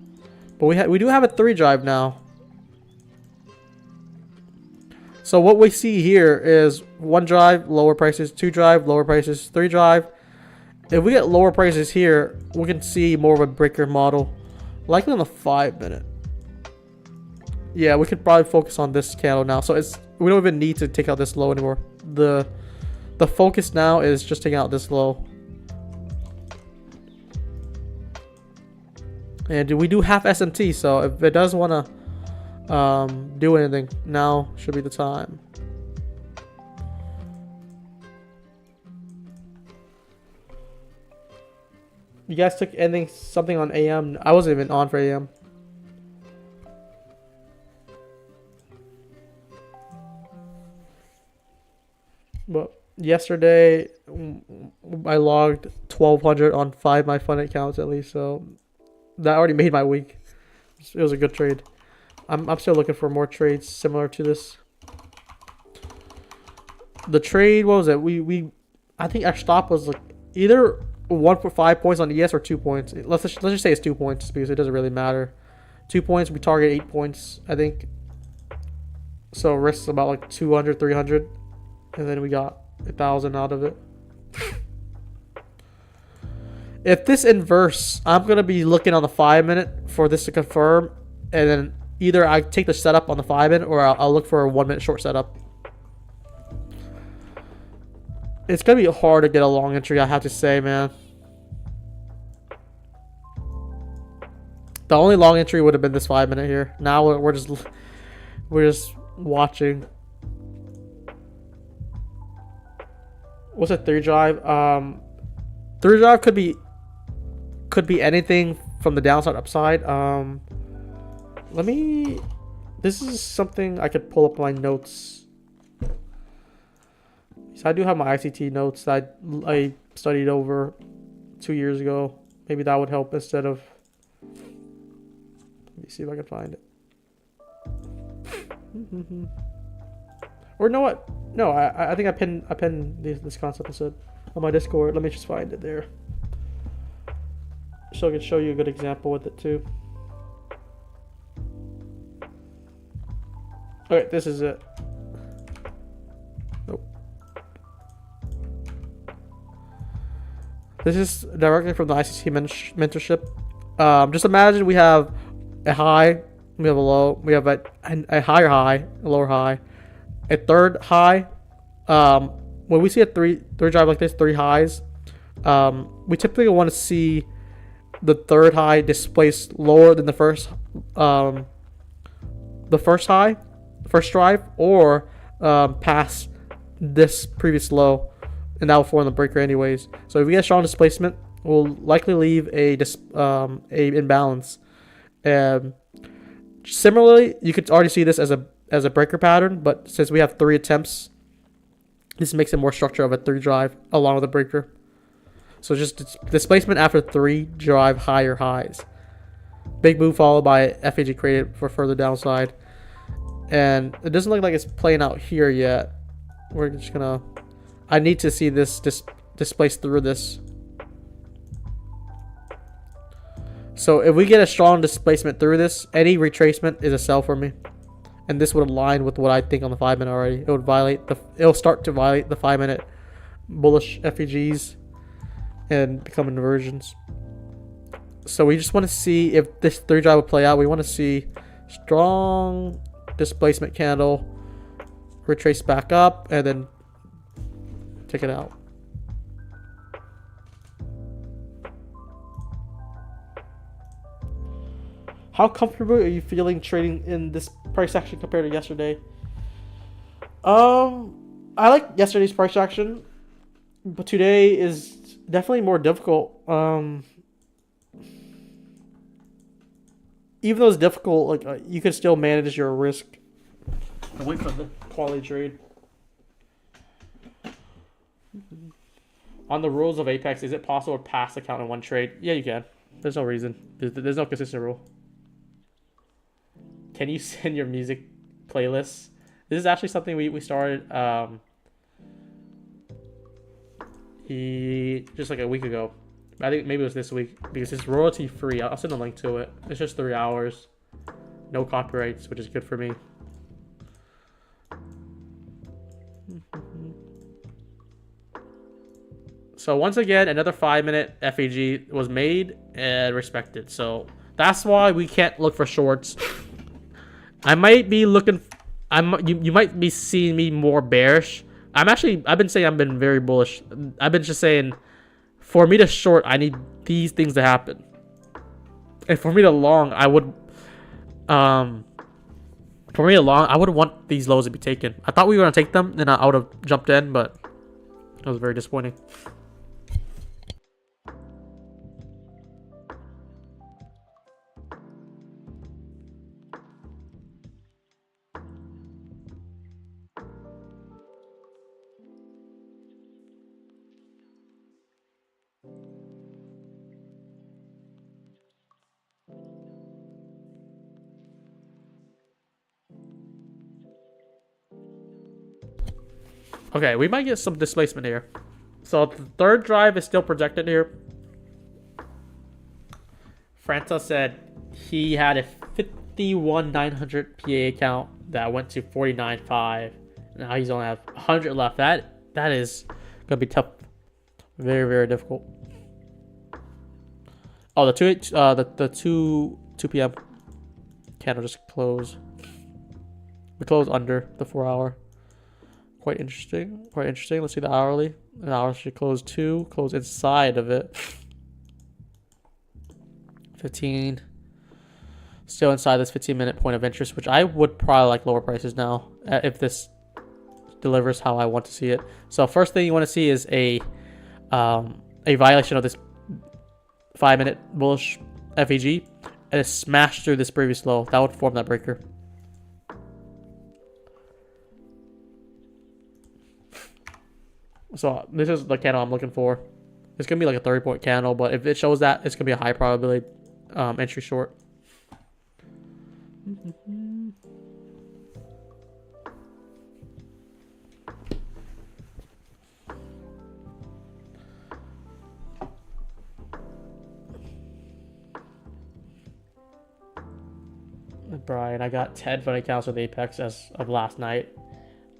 but we do have a 3 drive now. So what we see here is 1 drive, lower prices, 2 drive, lower prices, 3 drive. If we get lower prices here, we can see more of a breaker model, likely on the 5 minute. Yeah, we could probably focus on this candle now. So we don't even need to take out this low anymore. The focus now is just taking out this low. And we do have SMT, so if it does want to do anything, now should be the time. You guys took something on AM? I wasn't even on for AM. But yesterday I logged 1200 on 5 of my fun accounts at least, so that already made my week. It was a good trade. I'm still looking for more trades similar to this. The trade, what was it? I think our stop was like either 1.5 points on ES or 2 points. Let's just say it's 2 points because it doesn't really matter. 2 points, we target 8 points, I think. So risk about like 200, 300, and then we got 1,000 out of it. If this inverse, I'm gonna be looking on the 5 minute for this to confirm, and then either I take the setup on the 5 minute or I'll look for a 1 minute short setup. It's gonna be hard to get a long entry, I have to say, man. The only long entry would have been this 5 minute here. Now we're just watching. What's a 3 drive? 3 drive could be anything from the downside upside. This is something I could pull up my notes. So I do have my ICT notes that I studied over 2 years ago. Maybe that would help instead of. Let me see if I can find it. Or you know what? No, I think I pinned this concept instead on my Discord. Let me just find it there, so I can show you a good example with it too. Alright, this is it. Nope. This is directly from the ICT mentorship. Just imagine we have a high, we have a low, we have a higher high, a lower high, a third high. When we see a third drive like this, 3 highs, we typically want to see the third high displaced lower than the first drive, or past this previous low, and that will form the breaker anyways. So if we get strong displacement, we'll likely leave a imbalance. Similarly, you could already see this as a breaker pattern, but since we have 3 attempts, this makes it more structure of a 3 drive along with a breaker. So just displacement after 3 drive higher highs. Big move followed by FAG created for further downside. And it doesn't look like it's playing out here yet. We're just gonna... I need to see this displace through this. So if we get a strong displacement through this, any retracement is a sell for me. And this would align with what I think on the 5 minute already. It'll start to violate the 5 minute bullish FEGs and become inversions. So we just want to see if this 3 drive will play out. We want to see strong displacement candle, retrace back up, and then take it out. How comfortable are you feeling trading in this price action compared to yesterday? I like yesterday's price action, but today is definitely more difficult. Even though it's difficult, like you can still manage your risk and wait for the quality trade. On the rules of Apex, is it possible to pass the count in one trade? Yeah, you can. There's no reason. There's no consistent rule. Can you send your music playlists? This is actually something we started just like a week ago. I think maybe it was this week because it's royalty free. I'll send a link to it. It's just 3 hours, no copyrights, which is good for me. So once again, another 5 minute FEG was made and respected. So that's why we can't look for shorts. I might be looking. You might be seeing me more bearish. I've been saying I've been very bullish. I've been just saying, for me to short, I need these things to happen. And for me to long, I would want these lows to be taken. I thought we were gonna take them, and I would have jumped in, but it was very disappointing. Okay, we might get some displacement here. So the 3rd drive is still projected here. Franta said he had a 51,900 PA account that went to 49.5. Now he's only have 100 left. That is gonna be tough. Very, very difficult. Oh, the 2 p.m. candle just closed. We closed under the 4 hour. Quite interesting. Quite interesting. Let's see the hourly. The hourly should close 2. Close inside of it. 15. Still inside this 15-minute point of interest, which I would probably like lower prices now if this delivers how I want to see it. So first thing you want to see is a violation of this 5-minute bullish FEG, and it smashed through this previous low. That would form that breaker. So this is the candle I'm looking for. It's gonna be like a 30-point candle, but if it shows that, it's gonna be a high probability entry short. Brian, I got 10 fun accounts with Apex as of last night.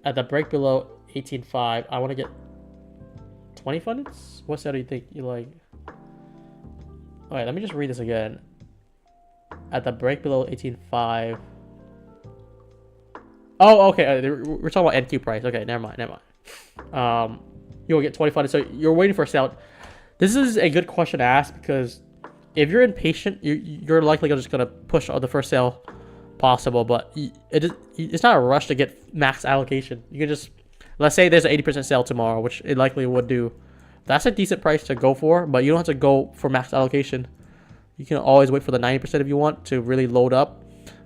At the break below 18.5, I want to get 20 funded? What sale do you think you like? Alright, let me just read this again. At the break below 18.5. Oh, okay. We're talking about NQ price. Okay, never mind. You'll get 20 funded. So you're waiting for a sale. This is a good question to ask because if you're impatient, you're likely just gonna push the first sale possible. But it's not a rush to get max allocation. You can just, let's say there's an 80% sale tomorrow, which it likely would do. That's a decent price to go for, but you don't have to go for max allocation. You can always wait for the 90% if you want to really load up.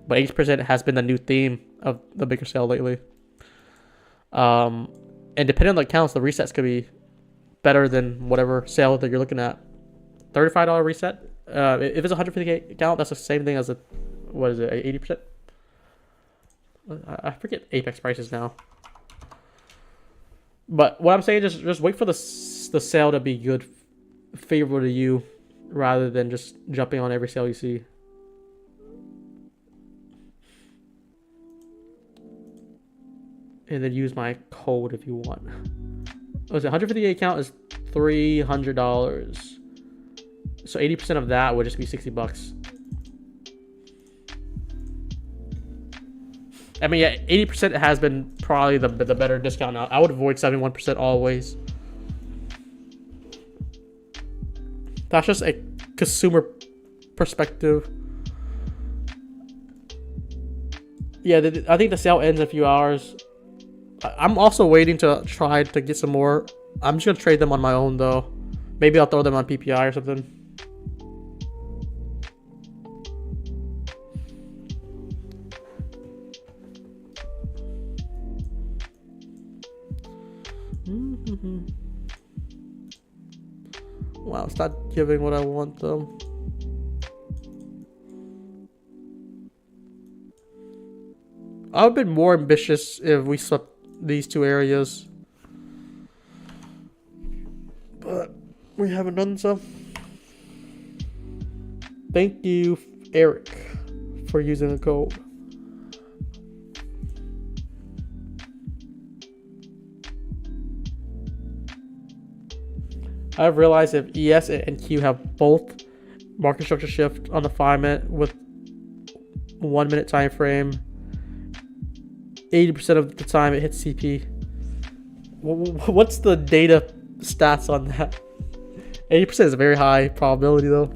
But 80% has been the new theme of the bigger sale lately. And depending on the accounts, the resets could be better than whatever sale that you're looking at. $35 reset. If it's a 150K account, that's the same thing as a, what is it, 80%? I forget Apex prices now. But what I'm saying is just wait for the sale to be good, favorable to you, rather than just jumping on every sale you see. And then use my code if you want. Oh, it's a 150K account is $300. So 80% of that would just be $60. I mean, yeah, 80% has been probably the better discount now. I would avoid 71% always. That's just a consumer perspective. Yeah, I think the sale ends in a few hours. I'm also waiting to try to get some more. I'm just going to trade them on my own, though. Maybe I'll throw them on PPI or something. Wow, it's not giving what I want, though. I would have been more ambitious if we swept these two areas. But we haven't done so. Thank you, Eric, for using the code. I've realized if ES and Q have both market structure shift on the 5 minute with 1 minute time frame, 80% of the time it hits CP. What's the data stats on that? 80% is a very high probability though.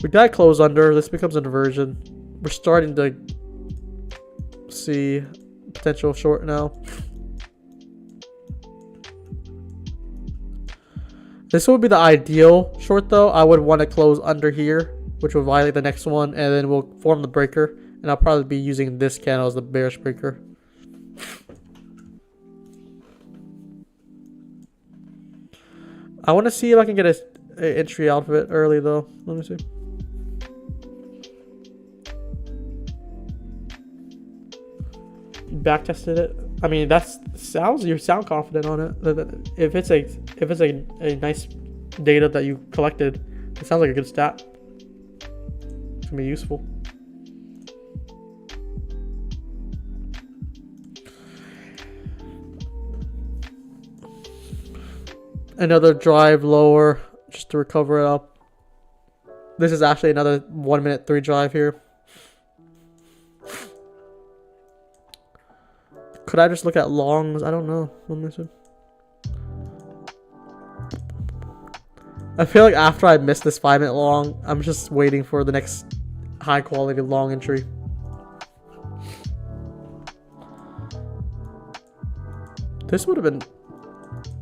We got close under. This becomes an inversion. We're starting to see potential short now. This would be the ideal short though. I would want to close under here, which will violate the next one, and then we'll form the breaker. And I'll probably be using this candle as the bearish breaker. I want to see if I can get an entry out of it early though. Let me see. Back tested it. I mean, you sound confident on it. If it's a nice data that you collected, it sounds like a good stat. It's gonna be useful. Another drive lower just to recover it up. This is actually another 1 minute 3 drive here. Could I just look at longs? I don't know. Let me see. I feel like after I miss this 5 minute long, I'm just waiting for the next high quality long entry. This would have been,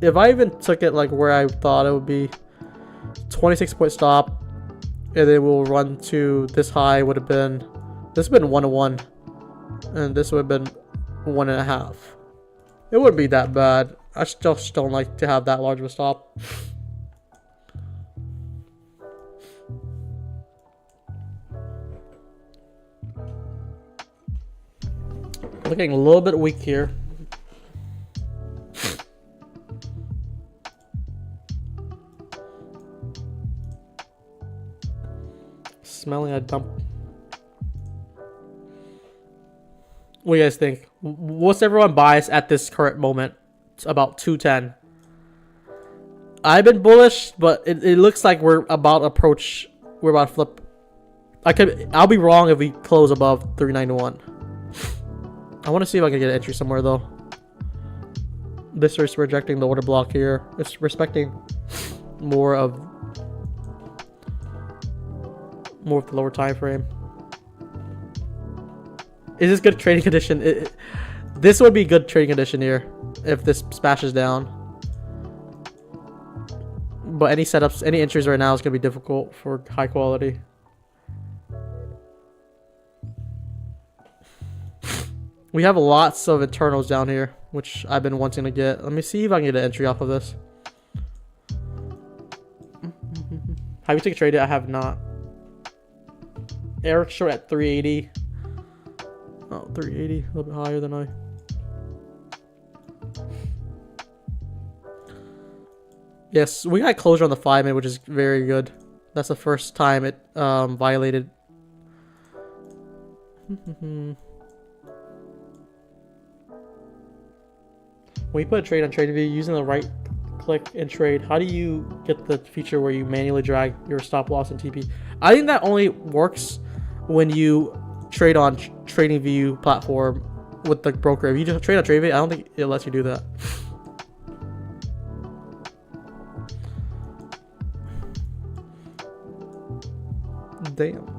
if I even took it like where I thought it would be, 26 point stop, and then we'll run to this high would have been, this would have been 1-1, and this would have been 1.5. It wouldn't be that bad. I just don't like to have that large of a stop. Looking a little bit weak here. Smelling a dump. What do you guys think? What's everyone bias at this current moment? It's about 210. I've been bullish, but it looks like we're about to flip. I'll be wrong if we close above 391. I want to see if I can get an entry somewhere though. This is rejecting the order block here. It's respecting more of the lower time frame. Is this good trading condition? This would be good trading condition here if this smashes down. But any setups, any entries right now is going to be difficult for high quality. We have lots of internals down here, which I've been wanting to get. Let me see if I can get an entry off of this. Have you taken a trade? I have not. Eric short at 380. Oh, 380, a little bit higher than I. Yes, we got closure on the 5-minute, which is very good. That's the first time it violated. When you put a trade on TradeView using the right click and trade, how do you get the feature where you manually drag your stop loss and TP? I think that only works when you trade on TradingView platform with the broker. If you just trade on TradeView, I don't think it lets you do that. Damn.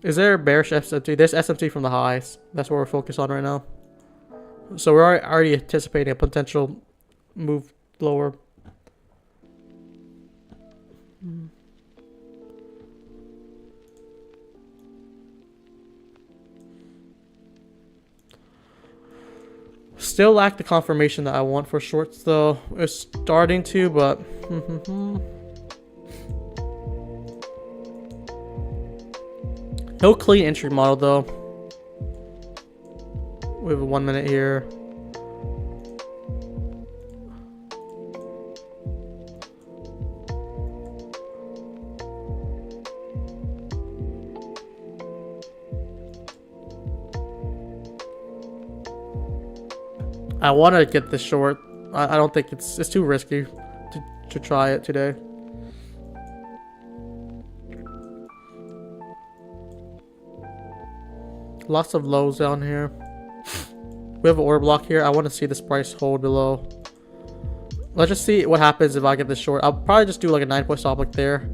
Is there a bearish SMT? There's SMT from the highs. That's what we're focused on right now. So we're already anticipating a potential move lower. Still lack the confirmation that I want for shorts though. It's starting to, but no clean entry model though. We have a 1 minute here. I want to get this short. I don't think it's too risky to try it today. Lots of lows down here. We have an order block here. I want to see this price hold below. Let's just see what happens if I get this short. I'll probably just do like a 9-point stop like there.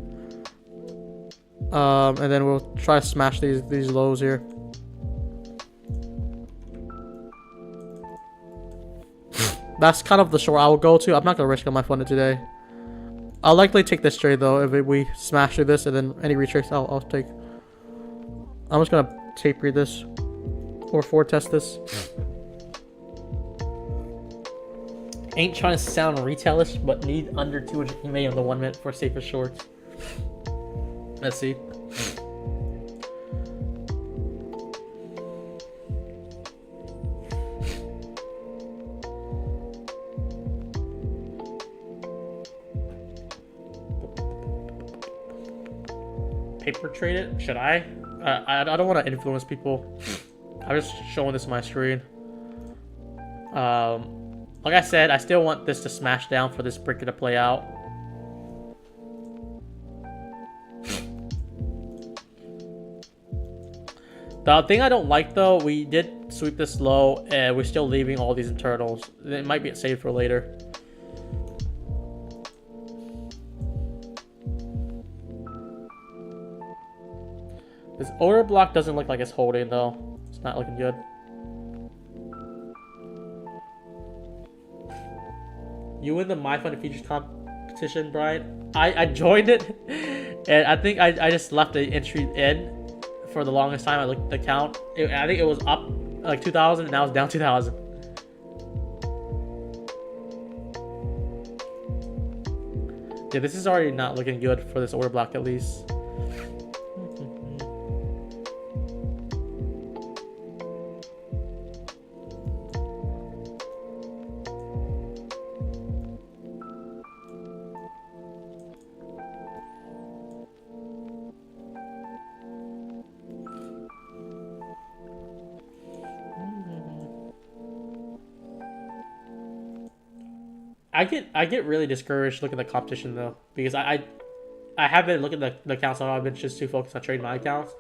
And then we'll try to smash these lows here. That's kind of the short I will go to. I'm not going to risk on my funded today. I'll likely take this trade though if we smash through this, and then any retrace I'll take. I'm just going to tape read this or forward test this. Ain't trying to sound retailish, but need under 200 EMA on the 1 minute for safer shorts. Let's see. Paper trade it? Should I? I don't want to influence people. I'm just showing this on my screen. Like I said, I still want this to smash down for this breaker to play out. The thing I don't like though, we did sweep this low and we're still leaving all these internals. It might be saved for later. This order block doesn't look like it's holding though. It's not looking good. You win the My Funded Futures competition, Brian. I joined it, and I think I just left the entry in for the longest time. I looked at the count. I think it was up like 2,000, and now it's down 2,000. Yeah, this is already not looking good for this order block at least. I get really discouraged looking at the competition though, because I have been looking at the accounts. I've been just too focused on trading my accounts,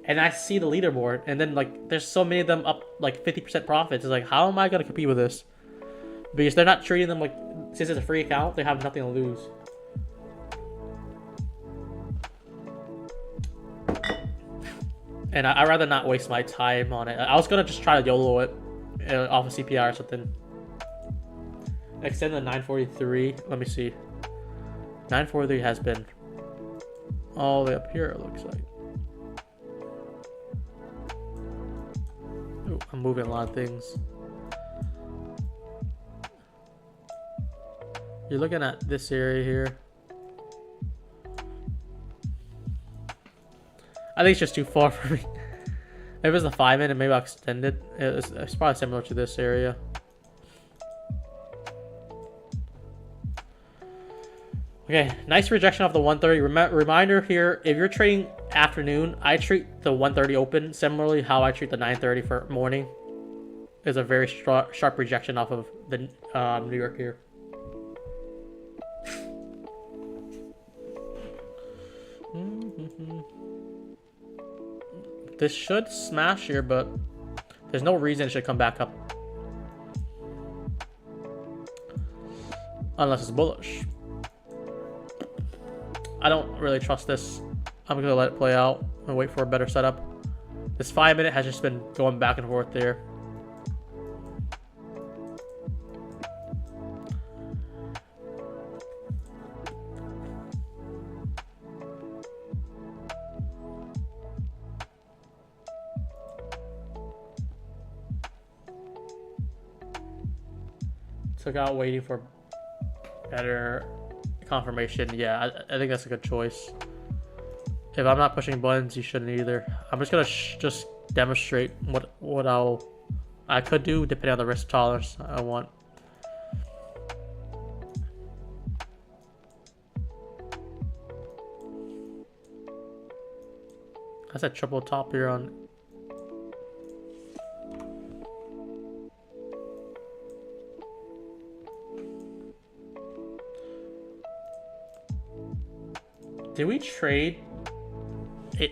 and I see the leaderboard, and then like there's so many of them up like 50% profits. It's like, how am I gonna compete with this? Because they're not treating them like, since it's a free account, they have nothing to lose. And I'd rather not waste my time on it. I was gonna just try to YOLO it off of CPI or something. Extend the 943. Let me see. 943 has been all the way up here, it looks like. Ooh, I'm moving a lot of things. You're looking at this area here. I think it's just too far for me. If it was the 5 minute, maybe I'll extend it. It's probably similar to this area. Okay, nice rejection off the 130. Reminder here, if you're trading afternoon, I treat the 130 open similarly how I treat the 930 for morning. Is a very sharp rejection off of the New York here. This should smash here, but there's no reason it should come back up. Unless it's bullish. I don't really trust this. I'm gonna let it play out and wait for a better setup. This 5 minute has just been going back and forth there. Took out waiting for better confirmation. Yeah, I think that's a good choice. If I'm not pushing buttons, you shouldn't either. I'm just gonna just demonstrate what I could do depending on the risk tolerance I want. That's a triple top here on. Did we trade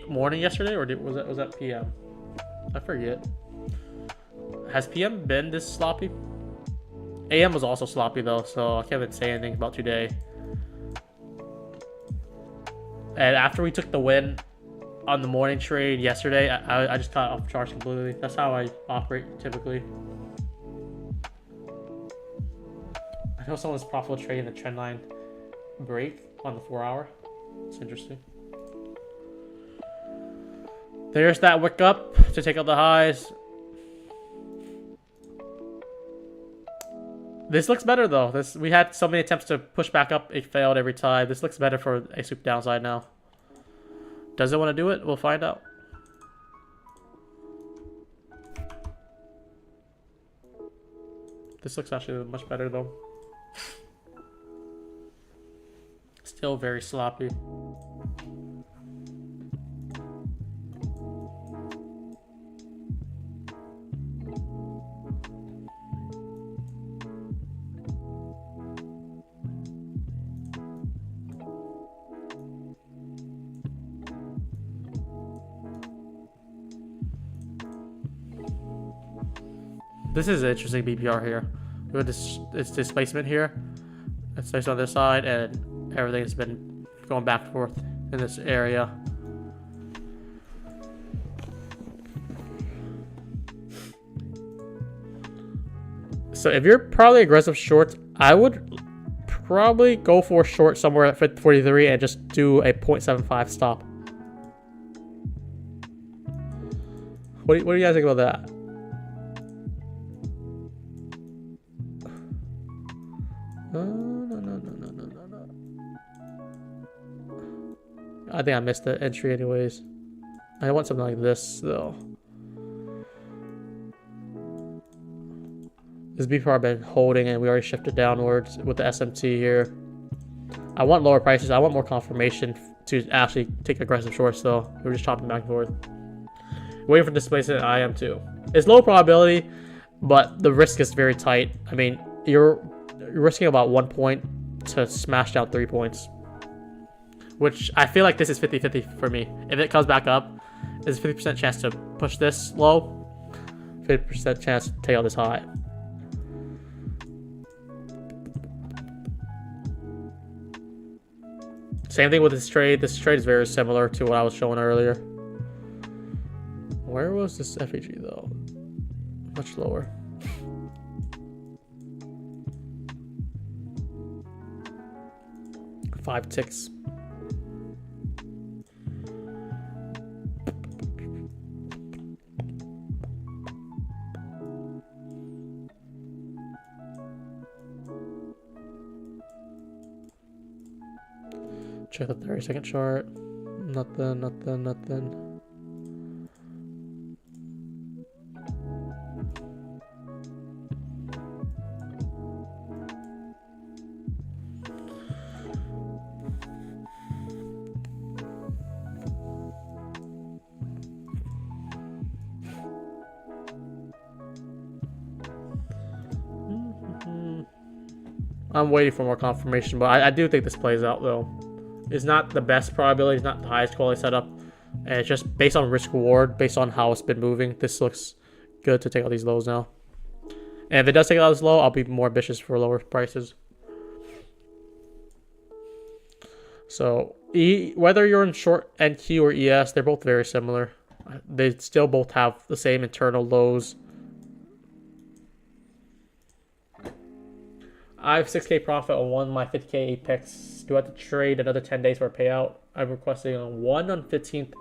morning yesterday, or was that PM? I forget. Has PM been this sloppy? AM was also sloppy though, so I can't even say anything about today. And after we took the win on the morning trade yesterday, I just got off charge completely. That's how I operate typically. I know someone's profitable trading the trend line break on the 4 hour. It's interesting. There's that wick up to take out the highs. This looks better though. We had so many attempts to push back up, it failed every time. This looks better for a super downside now. Does it want to do it? We'll find out. This looks actually much better though. Still very sloppy. This is an interesting BPR here. We have this displacement here. It's nice on this side, and everything has been going back and forth in this area. So if you're probably aggressive shorts, I would probably go for a short somewhere at 43 and just do a 0.75 stop. What do you guys think about that? No. I think I missed the entry anyways. I want something like this though. This BPR been holding and we already shifted downwards with the SMT here. I want lower prices. I want more confirmation to actually take aggressive shorts though. We're just chopping back and forth. Waiting for displacement, I am too. It's low probability, but the risk is very tight. I mean, you're you're risking about 1 point to smash down 3 points. Which I feel like this is 50-50 for me. If it comes back up, there's a 50% chance to push this low, 50% chance to take out this high. Same thing with this trade. This trade is very similar to what I was showing earlier. Where was this FEG though? Much lower. Five ticks. Check the 30-second chart. Nothing, nothing, nothing. I'm waiting for more confirmation, but I do think this plays out though. It's not the best probability, it's not the highest quality setup, and it's just based on risk reward, based on how it's been moving. This looks good to take out these lows now. And if it does take out this low, I'll be more ambitious for lower prices. So whether you're in short NQ or ES, they're both very similar. They still both have the same internal lows. I have 6K profit on one of my 50K Apex. Do I have to trade another 10 days for a payout? I'm requesting on one on 15th.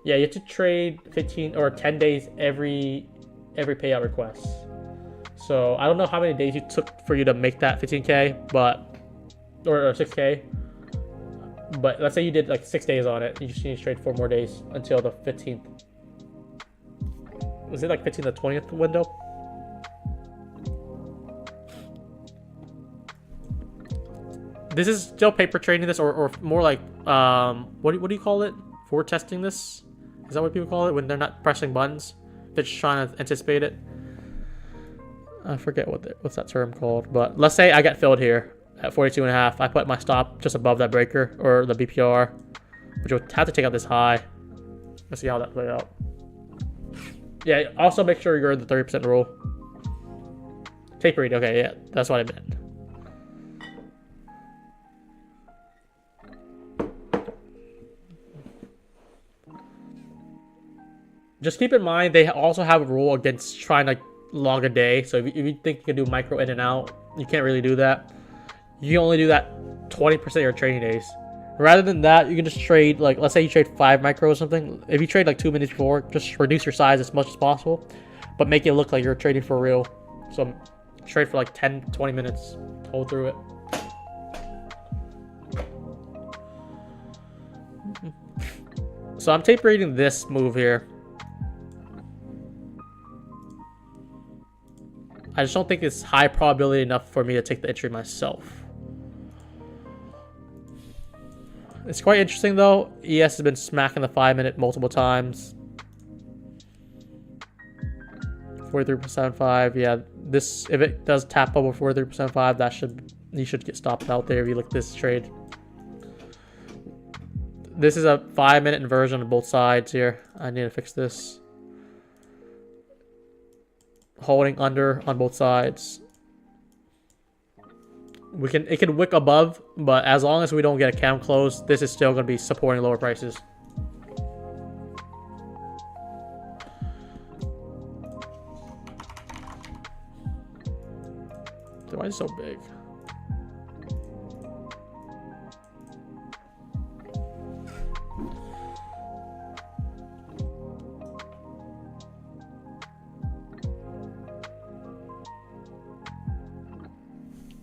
Yeah, you have to trade 15 or 10 days every payout request. So I don't know how many days you took for you to make that 15K, but or 6K. But let's say you did like 6 days on it. You just need to trade 4 more days until the 15th. Was it like 15th to 20th window? This is still paper trading this, or more like what do you call it? Forward testing this? Is that what people call it when they're not pressing buttons? They're just trying to anticipate it. I forget what's that term called, but let's say I get filled here at 42.5. I put my stop just above that breaker or the BPR, which would have to take out this high. Let's see how that plays out. Yeah, also make sure you're in the 30% rule. Taper read, okay, yeah, that's what I meant. Just keep in mind, they also have a rule against trying to long a day. So if you think you can do micro in and out, you can't really do that. You can only do that 20% of your trading days. Rather than that, you can just trade, like, let's say you trade 5 micro or something. If you trade like 2 minutes before, just reduce your size as much as possible, but make it look like you're trading for real. So trade for like 10, 20 minutes, hold through it. So I'm tape reading this move here. I just don't think it's high probability enough for me to take the entry myself. It's quite interesting though. ES has been smacking the 5-minute multiple times. 43.75. Yeah, this, if it does tap over 43.75, you should get stopped out there if you look at this trade. This is a 5-minute inversion on both sides here. I need to fix this. Holding under on both sides. It can wick above, but as long as we don't get a cam close, this is still going to be supporting lower prices. Why is it so big?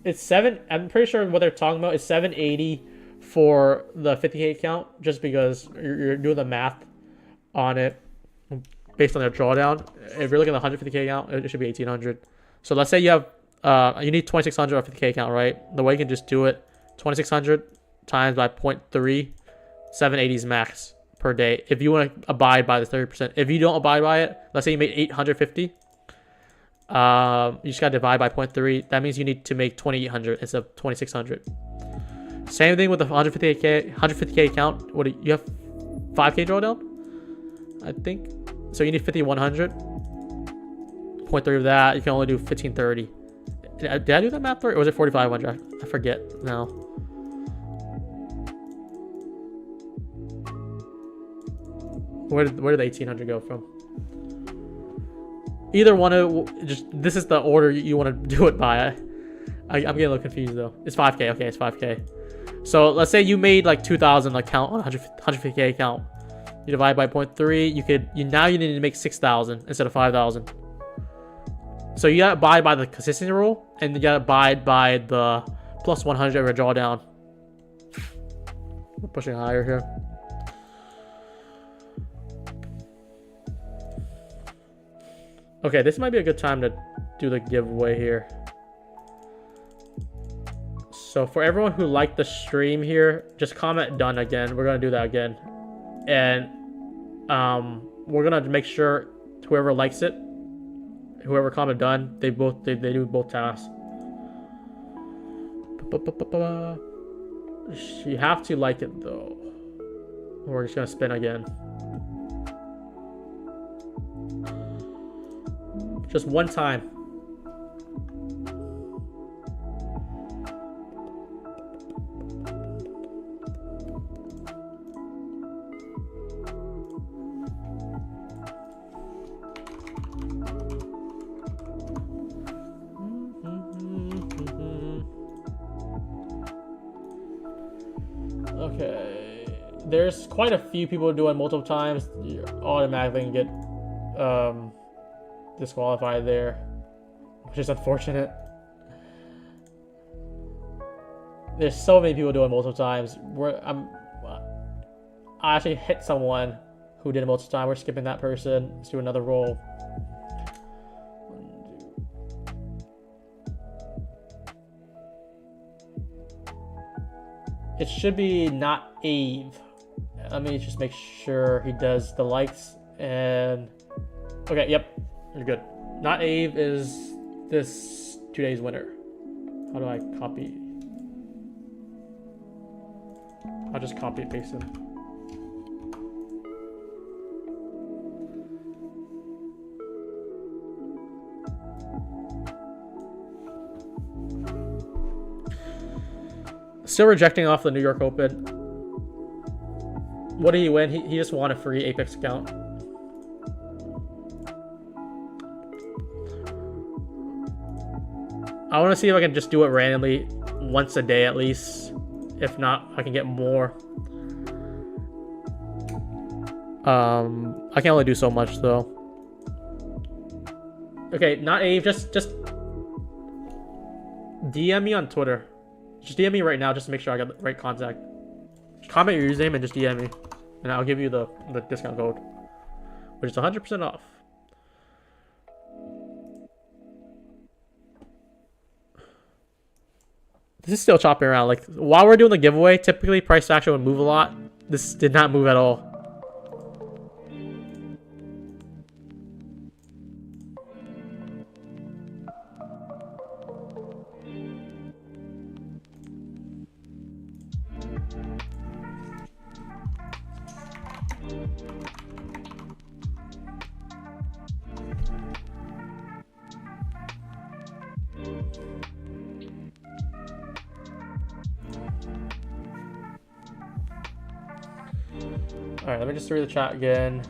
It's 7. I'm pretty sure what they're talking about is 780 for the 50K account, just because you're doing the math on it based on their drawdown. If you're looking at the 150K account, it should be 1800. So let's say you have you need 2600 for 50K account, right? The way you can just do it, 2600 times by 0.3, 780 is max per day. If you want to abide by the 30%, if you don't abide by it, let's say you made 850. You just gotta divide by 0.3. That means you need to make 2,800 instead of 2,600. Same thing with the 150k account. What do you have? 5k drawdown, I think. So you need 5,100. 0.3 of that, you can only do 1,530. Did I do that math right, or was it 4,500? I forget now. Where did the 1,800 go from? Either one of just this is the order you want to do it by. I'm getting a little confused though. It's 5k. Okay, it's 5k. So let's say you made like 2,000 account on 150k account. You divide by 0.3. Now you need to make 6,000 instead of 5,000. So you gotta abide by the consistency rule, and you gotta abide by the plus 100 of your drawdown. We're pushing higher here. Okay, this might be a good time to do the giveaway here. So for everyone who liked the stream here, just comment done again. We're gonna do that again, and we're gonna make sure whoever likes it, whoever comment done, they do both tasks. You have to like it though. We're just gonna spin again. Just one time. Okay, there's quite a few people doing multiple times. You're automatically gonna get disqualified there, which is unfortunate. There's so many people doing multiple times. I actually hit someone who did it multiple times. We're skipping that person. Let's do another roll. It should be not Ave. Let me just make sure he does the likes and okay, yep, you're good. Not Ave is this today's winner. How do I copy? I'll just copy and paste him. Still rejecting off the New York Open. What did he win? He just won a free Apex account. I want to see if I can just do it randomly once a day at least. If not, I can get more. I can only do so much though. Okay, not Ave. Just DM me on Twitter. Just DM me right now just to make sure I got the right contact. Just comment your username and just DM me. And I'll give you the discount code. Which is 100% off. This is still chopping around. Like, while we're doing the giveaway, typically price action would move a lot. This did not move at all. Alright, let me just read the chat again.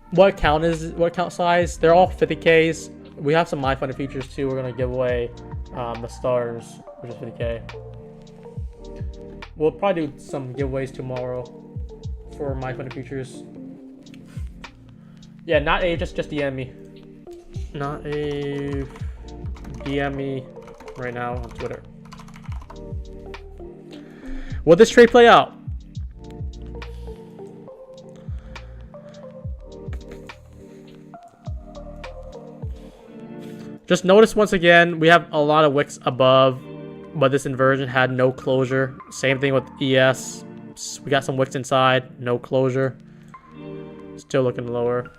What account size? They're all 50Ks. We have some My Funded features too. We're gonna give away the stars, which is 50K. We'll probably do some giveaways tomorrow for My Funded features. Yeah, not A, just DM me. Not A, DM me right now on Twitter. Will this trade play out? Just notice once again, we have a lot of wicks above, but this inversion had no closure. Same thing with ES. We got some wicks inside, no closure. Still looking lower.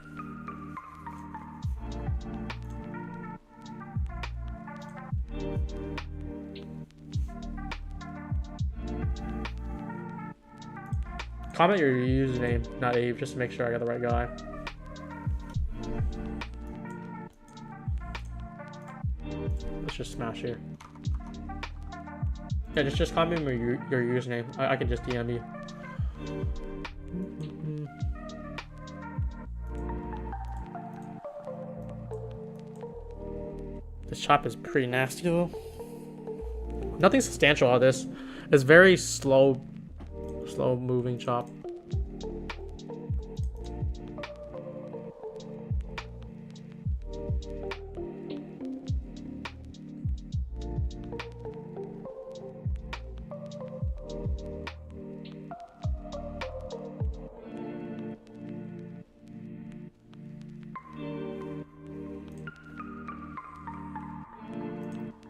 Comment your username, not Abe, just to make sure I got the right guy. Let's just smash here. Yeah, just comment me your username. I can just DM you. This chop is pretty nasty though. Nothing substantial out of this. It's very slow moving chop.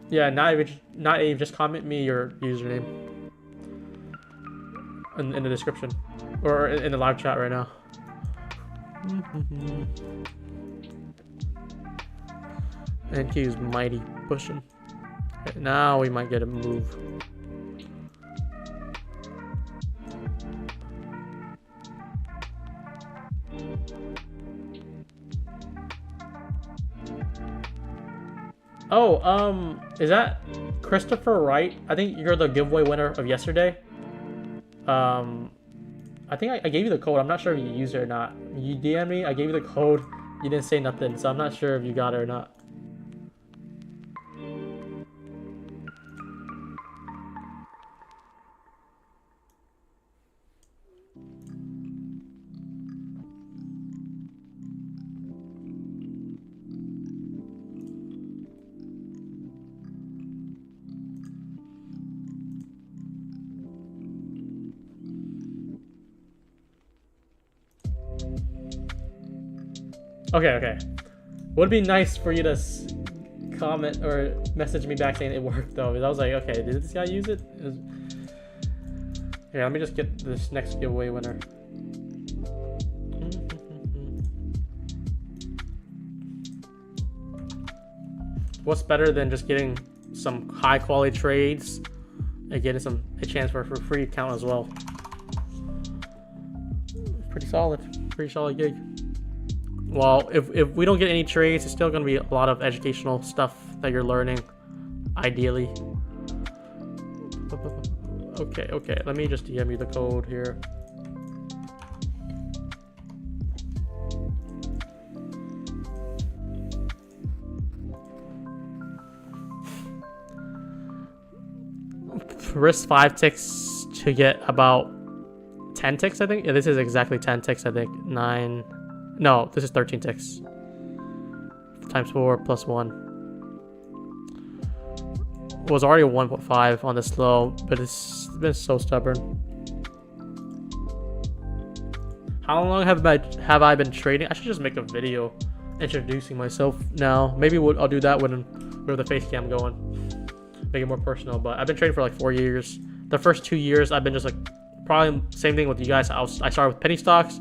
Yeah, not even just comment me your username in the description or in the live chat right now. And he's mighty pushing. Okay, now we might get a move. Oh, is that Christopher Wright? I think you're the giveaway winner of yesterday. I think I gave you the code. I'm not sure if you used it or not. You DM'd me, I gave you the code. You didn't say nothing, so I'm not sure if you got it or not. Okay. Would be nice for you to comment or message me back saying it worked though, because I was like, okay, did this guy use it? Here, let me just get this next giveaway winner. What's better than just getting some high quality trades and getting a chance for a free account as well? Pretty solid gig. Well, if we don't get any trades, it's still going to be a lot of educational stuff that you're learning, ideally. Okay, let me just DM you the code here. Risk 5 ticks to get about 10 ticks, I think. Yeah, this is exactly 10 ticks, I think. 9... No, this is 13 ticks. Times 4 plus 1. Was already 1.5 on the slow, but it's been so stubborn. How long have I been trading? I should just make a video introducing myself now. Maybe I'll do that when we have the face cam going. Make it more personal, but I've been trading for like 4 years. The first 2 years, I've been just like, probably same thing with you guys. I started with penny stocks.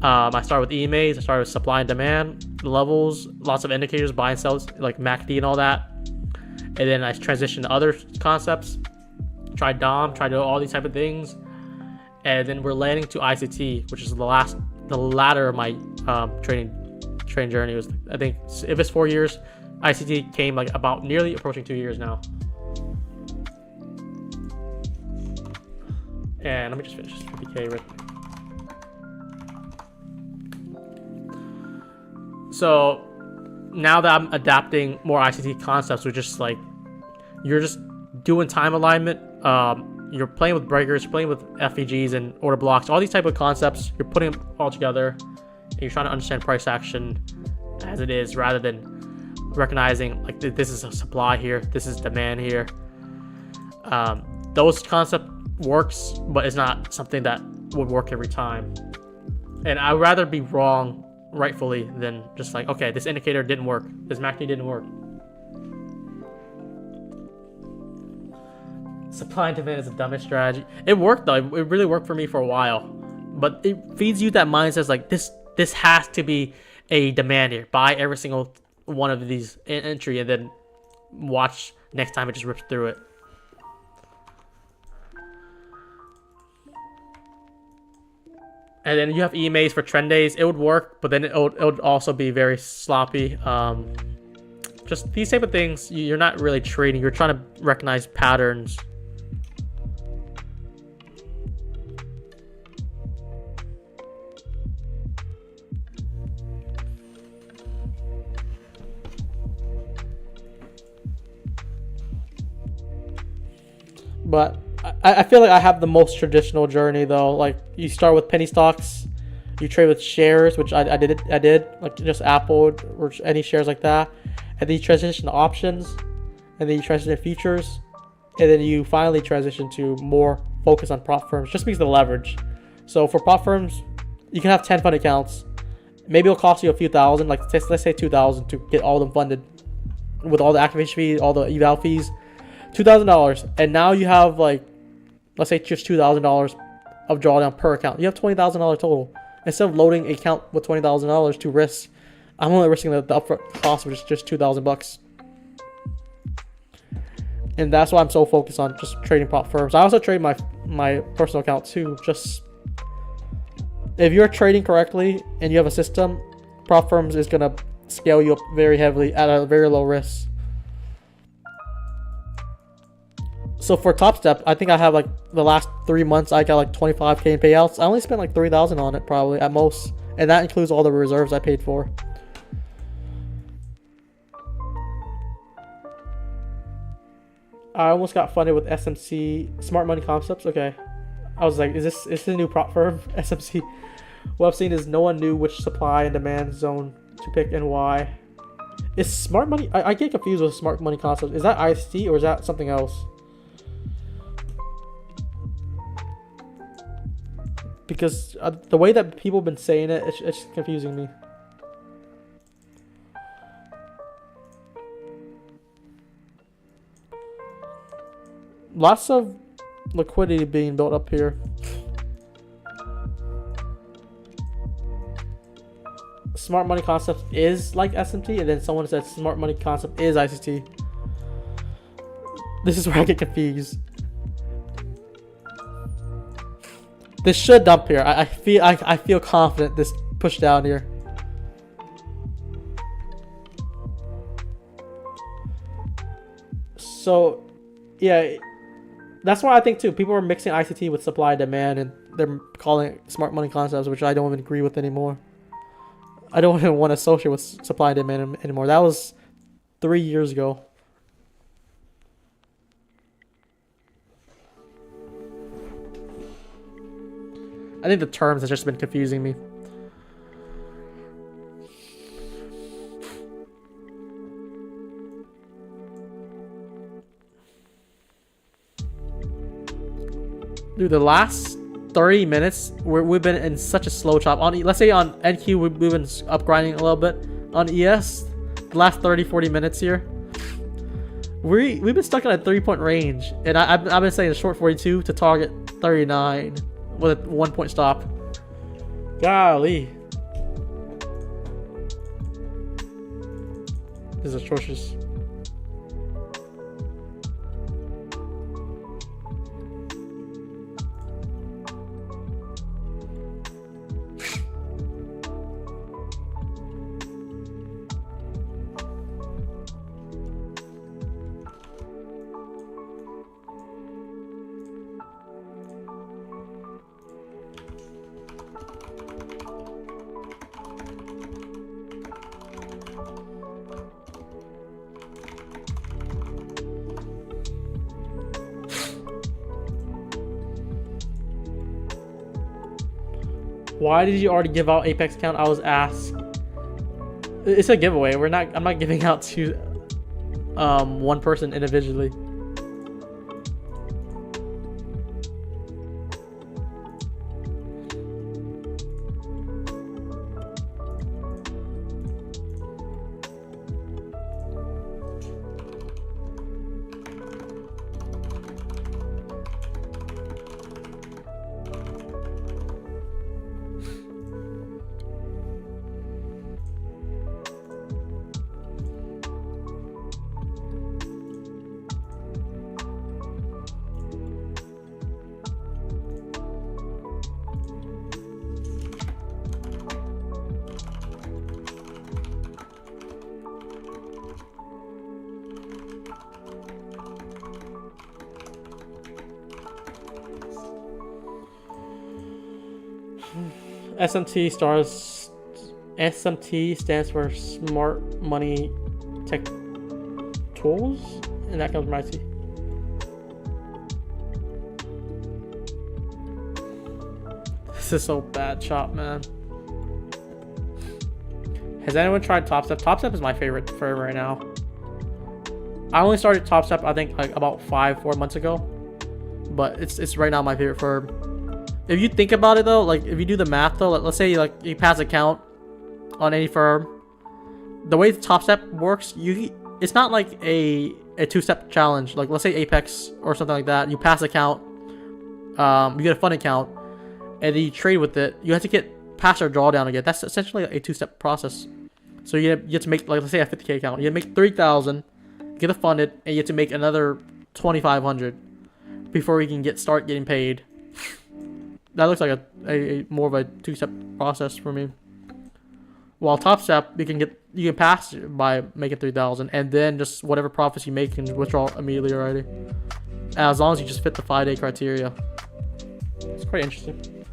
I started with EMAs, I started with supply and demand levels, lots of indicators, buy and sells, like MACD and all that. And then I transitioned to other concepts, tried DOM, tried all these type of things. And then we're landing to ICT, which is the latter of my trading journey. It was, I think, if it's 4 years, ICT came like about nearly approaching 2 years now. And let me just finish this 50K right. So now that I'm adapting more ICT concepts, which just like you're just doing time alignment, you're playing with breakers, you're playing with FEGs and order blocks, all these type of concepts, you're putting them all together and you're trying to understand price action as it is, rather than recognizing like this is a supply here, this is demand here. Those concept works, but it's not something that would work every time. And I'd rather be wrong rightfully than just like, okay, this indicator didn't work, this MACD didn't work. Supply and demand is the dumbest strategy. It worked though. It really worked for me for a while, but it feeds you that mindset like this has to be a demand here. Buy every single one of these entry, and then watch next time it just rips through it. And then you have EMAs for trend days. It would work, but then it would also be very sloppy. Just these type of things, you're not really trading. You're trying to recognize patterns. But I feel like I have the most traditional journey though. Like you start with penny stocks, you trade with shares, which I did like just Apple or any shares like that, and then you transition to options, and then you transition to futures, and then you finally transition to more focus on prop firms just because of the leverage. So for prop firms, you can have 10 fund accounts. Maybe it'll cost you a few thousand, like let's say 2,000 to get all of them funded with all the activation fees, all the eval fees. $2,000, and now you have like, let's say just $2,000 of drawdown per account. You have $20,000 total. Instead of loading an account with $20,000 to risk, I'm only risking the upfront cost, which is just $2,000. And that's why I'm so focused on just trading prop firms. I also trade my personal account too. Just if you're trading correctly and you have a system, prop firms is gonna scale you up very heavily at a very low risk. So for Top Step, I think I have like the last 3 months I got like 25K in payouts. I only spent like 3,000 on it probably at most, and that includes all the reserves I paid for. I almost got funded with SMC Smart Money Concepts. Okay, I was like, is this a new prop firm? SMC. What I've seen is no one knew which supply and demand zone to pick and why. Is Smart Money? I get confused with Smart Money Concepts. Is that ICT or is that something else? Because the way that people have been saying it, it's confusing me. Lots of liquidity being built up here. Smart Money Concept is like SMT, and then someone said Smart Money Concept is ICT. This is where I get confused. This should dump here. I feel confident this push down here. So, yeah, that's why I think too. People are mixing ICT with supply and demand, and they're calling it Smart Money Concepts, which I don't even agree with anymore. I don't even want to associate with supply and demand anymore. That was 3 years ago. I think the terms has just been confusing me. Dude, the last 30 minutes, we've been in such a slow chop. Let's say on NQ, we've been up grinding a little bit. On ES, the last 30-40 minutes here, we've been stuck in a 3-point range. And I've been saying a short 42 to target 39. With a 1-point stop. Golly. This is atrocious. Why did you already give out Apex account? I was asked. It's a giveaway. I'm not giving out to one person individually. SMT stands for Smart Money Tech Tools, and that comes from ICT. This is so bad, shop, man. Has anyone tried TopStep? TopStep is my favorite firm right now. I only started TopStep, I think, like about 4 months ago, but it's right now my favorite firm. If you think about it though, like if you do the math though, let's say like you pass account on any firm, the way TopStep works, it's not like a two-step challenge. Like let's say Apex or something like that. You pass account, you get a fund account, and then you trade with it. You have to get pass or drawdown again. That's essentially a two-step process. So you have to make, like let's say a 50K account. You have to make 3,000, get it funded, and you have to make another 2,500 before you can start getting paid. That looks like a more of a two-step process for me. While TopStep, you can pass by making 3,000, and then just whatever profits you make, you can withdraw immediately already. As long as you just fit the 5-day criteria. It's quite interesting.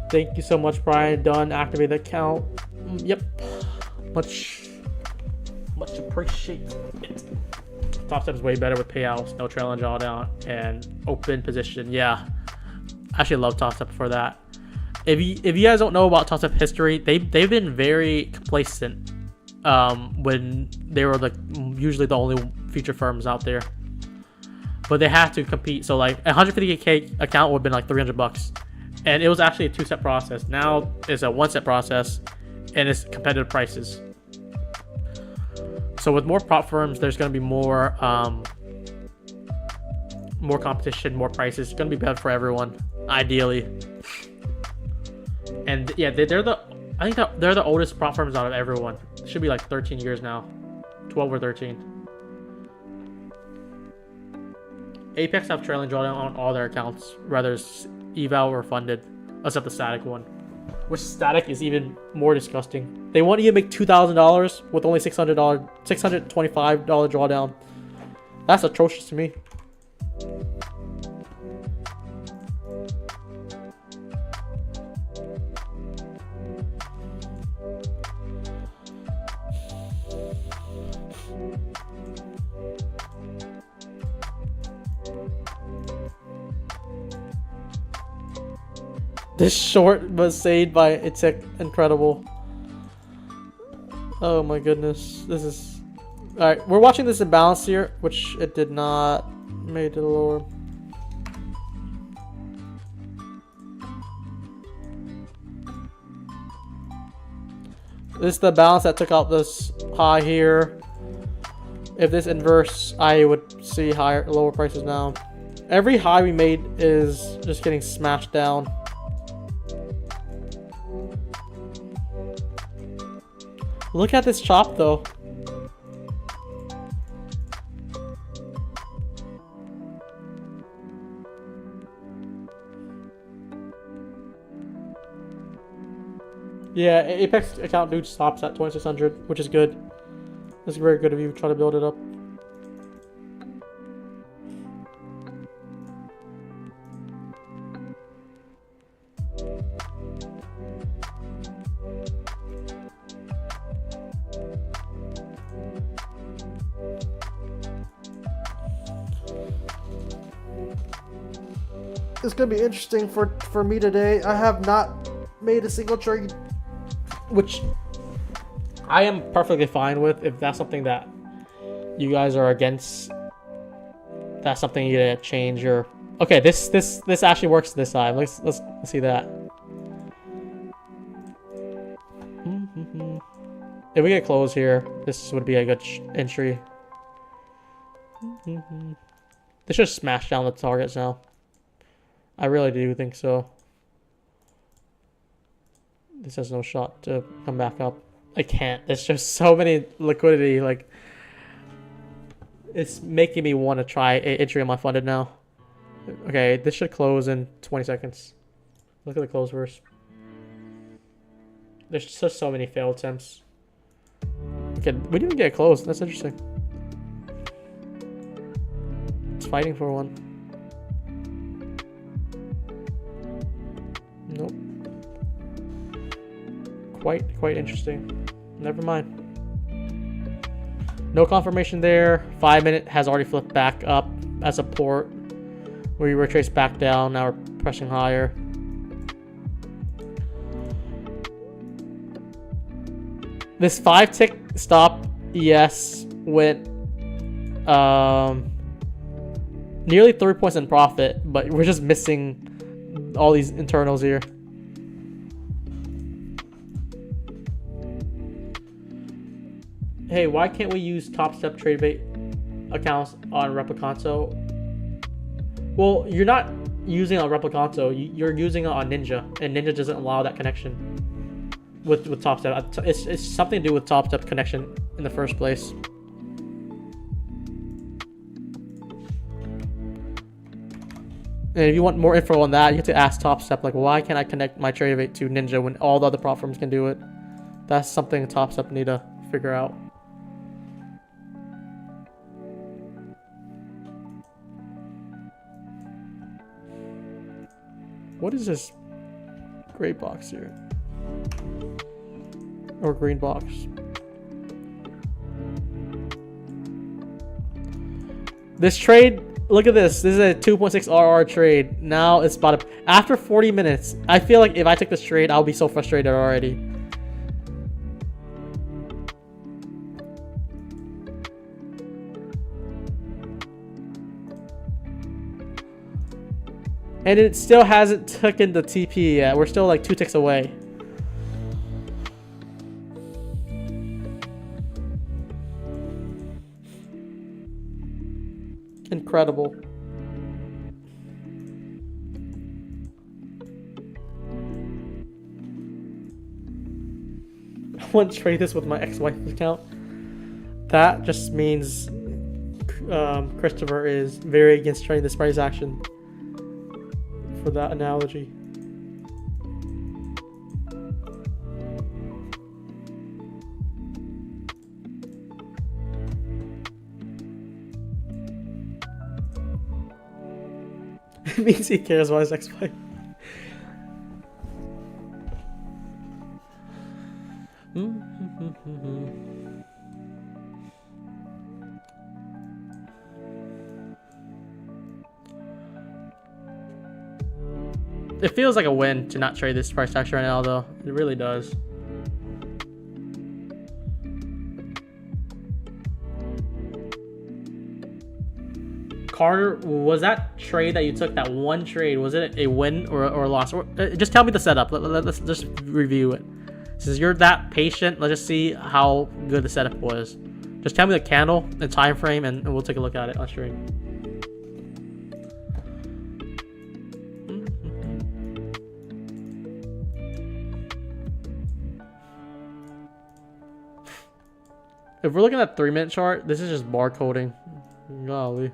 Thank you so much, Brian. Done. Activate the account. Yep. Much appreciate it. TopStep is way better with payouts, no trail and drawdown, and open position. Yeah, I actually love TopStep for that. If you guys don't know about TopStep history, they've been very complacent when they were usually the only feature firms out there. But they had to compete. So like a 150K account would have been like $300, and it was actually a two-step process. Now it's a one-step process, and it's competitive prices. So with more prop firms, there's going to be more competition, more prices. It's going to be better for everyone, ideally. And yeah, I think they're the oldest prop firms out of everyone. It should be like 13 years now, 12 or 13. Apex have trailing drawdown on all their accounts, whether it's eval or funded, except the static one, which static is even more disgusting. They want you to make $2,000 with only $625 drawdown. That's atrocious to me. This short was saved by It's Incredible. Oh my goodness. This is... Alright, we're watching this imbalance here, which it did not. Made it lower. This is the balance that took out this high here. If this inverse, I would see lower prices now. Every high we made is just getting smashed down. Look at this chop though. Yeah, Apex account dude stops at 2,600, which is good. It's very good if you try to build it up. It's gonna be interesting for me today. I have not made a single trade, which I am perfectly fine with. If that's something that you guys are against, that's something you gotta change your... Okay, this actually works this time. Let's see that. If we get close here, this would be a good entry. This should smash down the targets now. I really do think so. This has no shot to come back up. I can't. There's just so many liquidity. Like, it's making me want to try entry on my funded now. Okay, this should close in 20 seconds. Look at the close first. There's just so many failed attempts. Okay, we didn't get close. That's interesting. It's fighting for one. Quite interesting. Never mind. No confirmation there. 5 minute has already flipped back up as support. We retrace back down. Now we're pressing higher. This 5 tick stop ES went nearly 3 points in profit, but we're just missing all these internals here. Hey, why can't we use top step trade bait accounts on Replicanto? Well, you're not using it on Replicanto, you're using it on Ninja, and Ninja doesn't allow that connection with top step. It's something to do with top step connection in the first place. And if you want more info on that, you have to ask Top Step, like, why can't I connect my trade bait to Ninja when all the other platforms can do it? That's something Top Step need to figure out. What is this gray box here? Or green box? This trade, look at this. This is a 2.6 RR trade. Now it's about after 40 minutes. I feel like if I took this trade, I'll be so frustrated already. And it still hasn't taken the TP yet. We're still like 2 ticks away. Incredible. I wouldn't trade this with my ex-wife account. That just means Christopher is very against trading this price action. For that analogy. It means he cares about his ex-wife. It feels like a win to not trade this price action right now, though. It really does. Carter, was that trade that you took, that one trade, was it a win or a loss? Or, just tell me the setup. Let's just review it. Since you're that patient, let's just see how good the setup was. Just tell me the candle, the time frame, and we'll take a look at it on stream. If we're looking at 3-minute chart, this is just barcoding. Golly.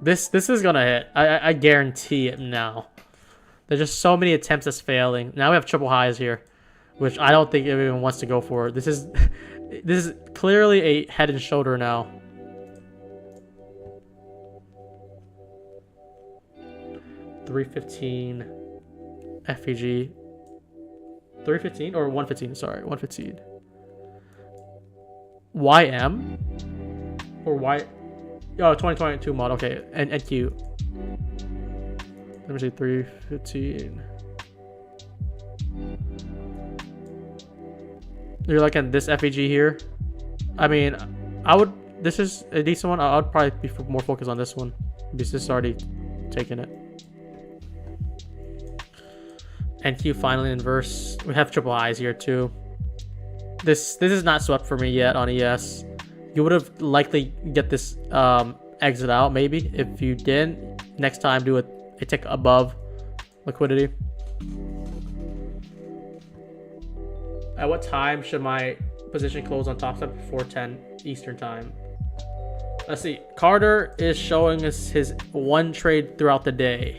This is gonna hit. I guarantee it now. There's just so many attempts that's failing. Now we have triple highs here, which I don't think everyone wants to go for. This is clearly a head and shoulder now. $315 FEG. 315 or 115? Sorry, 115. YM or Y. Oh, 2022 mod. Okay, and NQ. Let me see, 315. You're looking at this FEG here. I mean, I would. This is a decent one. I would probably be more focused on this one because this is already taking it. NQ finally inverse. We have triple highs here too. This is not swept for me yet on ES. You would have likely get this exit out maybe. If you didn't, next time do a tick above liquidity. At what time should my position close on Top Step? Before 10 Eastern time. Let's see. Carter is showing us his one trade throughout the day.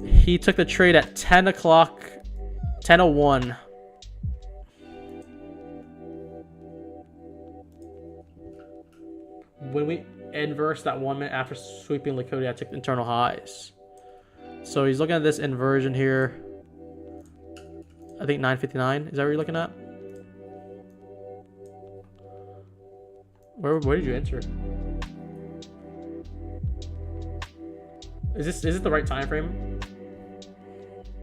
He took the trade at 10 o'clock, 10:01. inverse that 1 minute after sweeping liquidity, I took internal highs. So he's looking at this inversion here. I think 959. Is that what you're looking at? Where did you enter? Is this the right time frame?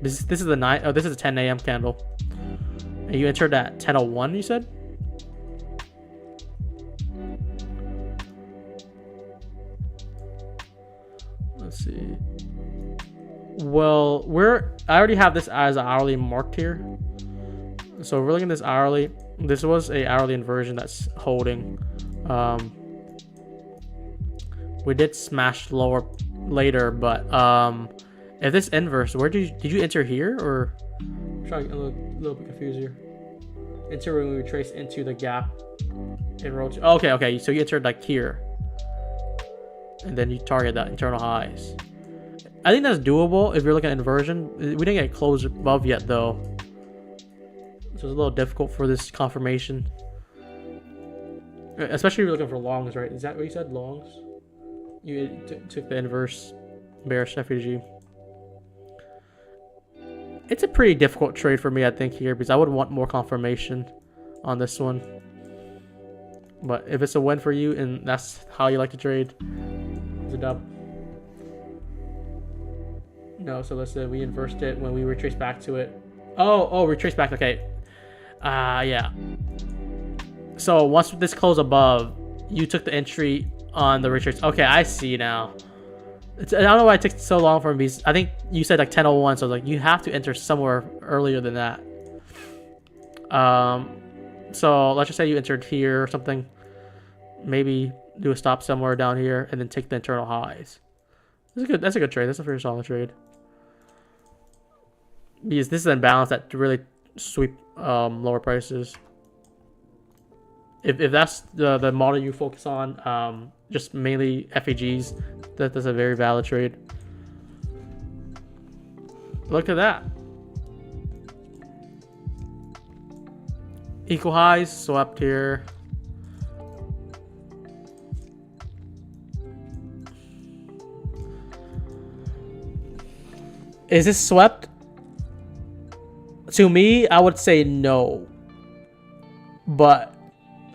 This is the 9. Oh, this is a 10 a.m. candle. And you entered at 10:01. You said. Let's see. Well, I already have this as hourly marked here. So we're looking at this hourly. This was a hourly inversion that's holding. We did smash lower later, but if this inverse, where did you enter here, or I'm trying to get a little bit confused here. Enter when we retrace into the gap. It rolled. Okay. So you entered like here, and then you target that internal highs. I think that's doable if you're looking at inversion. We didn't get close above yet though, so it's a little difficult for this confirmation. Especially if you're looking for longs, right? Is that what you said? Longs? You took the inverse bearish FEG. It's a pretty difficult trade for me, I think, here, because I would want more confirmation on this one. But if it's a win for you and that's how you like to trade, it's a dub. No, so let's say we inversed it when we retrace back to it. Oh, retrace back. Okay. Yeah. So once this closed above, you took the entry on the retrace. Okay, I see now. I don't know why it took so long for me. I think you said like 10:01, so like you have to enter somewhere earlier than that. So let's just say you entered here or something. Maybe do a stop somewhere down here and then take the internal highs. That's a good trade. That's a pretty solid trade. Because this is an imbalance that really sweep lower prices. If that's the model you focus on, just mainly FEGs, that's a very valid trade. Look at that. Equal highs swept here. Is this swept? To me, I would say no. But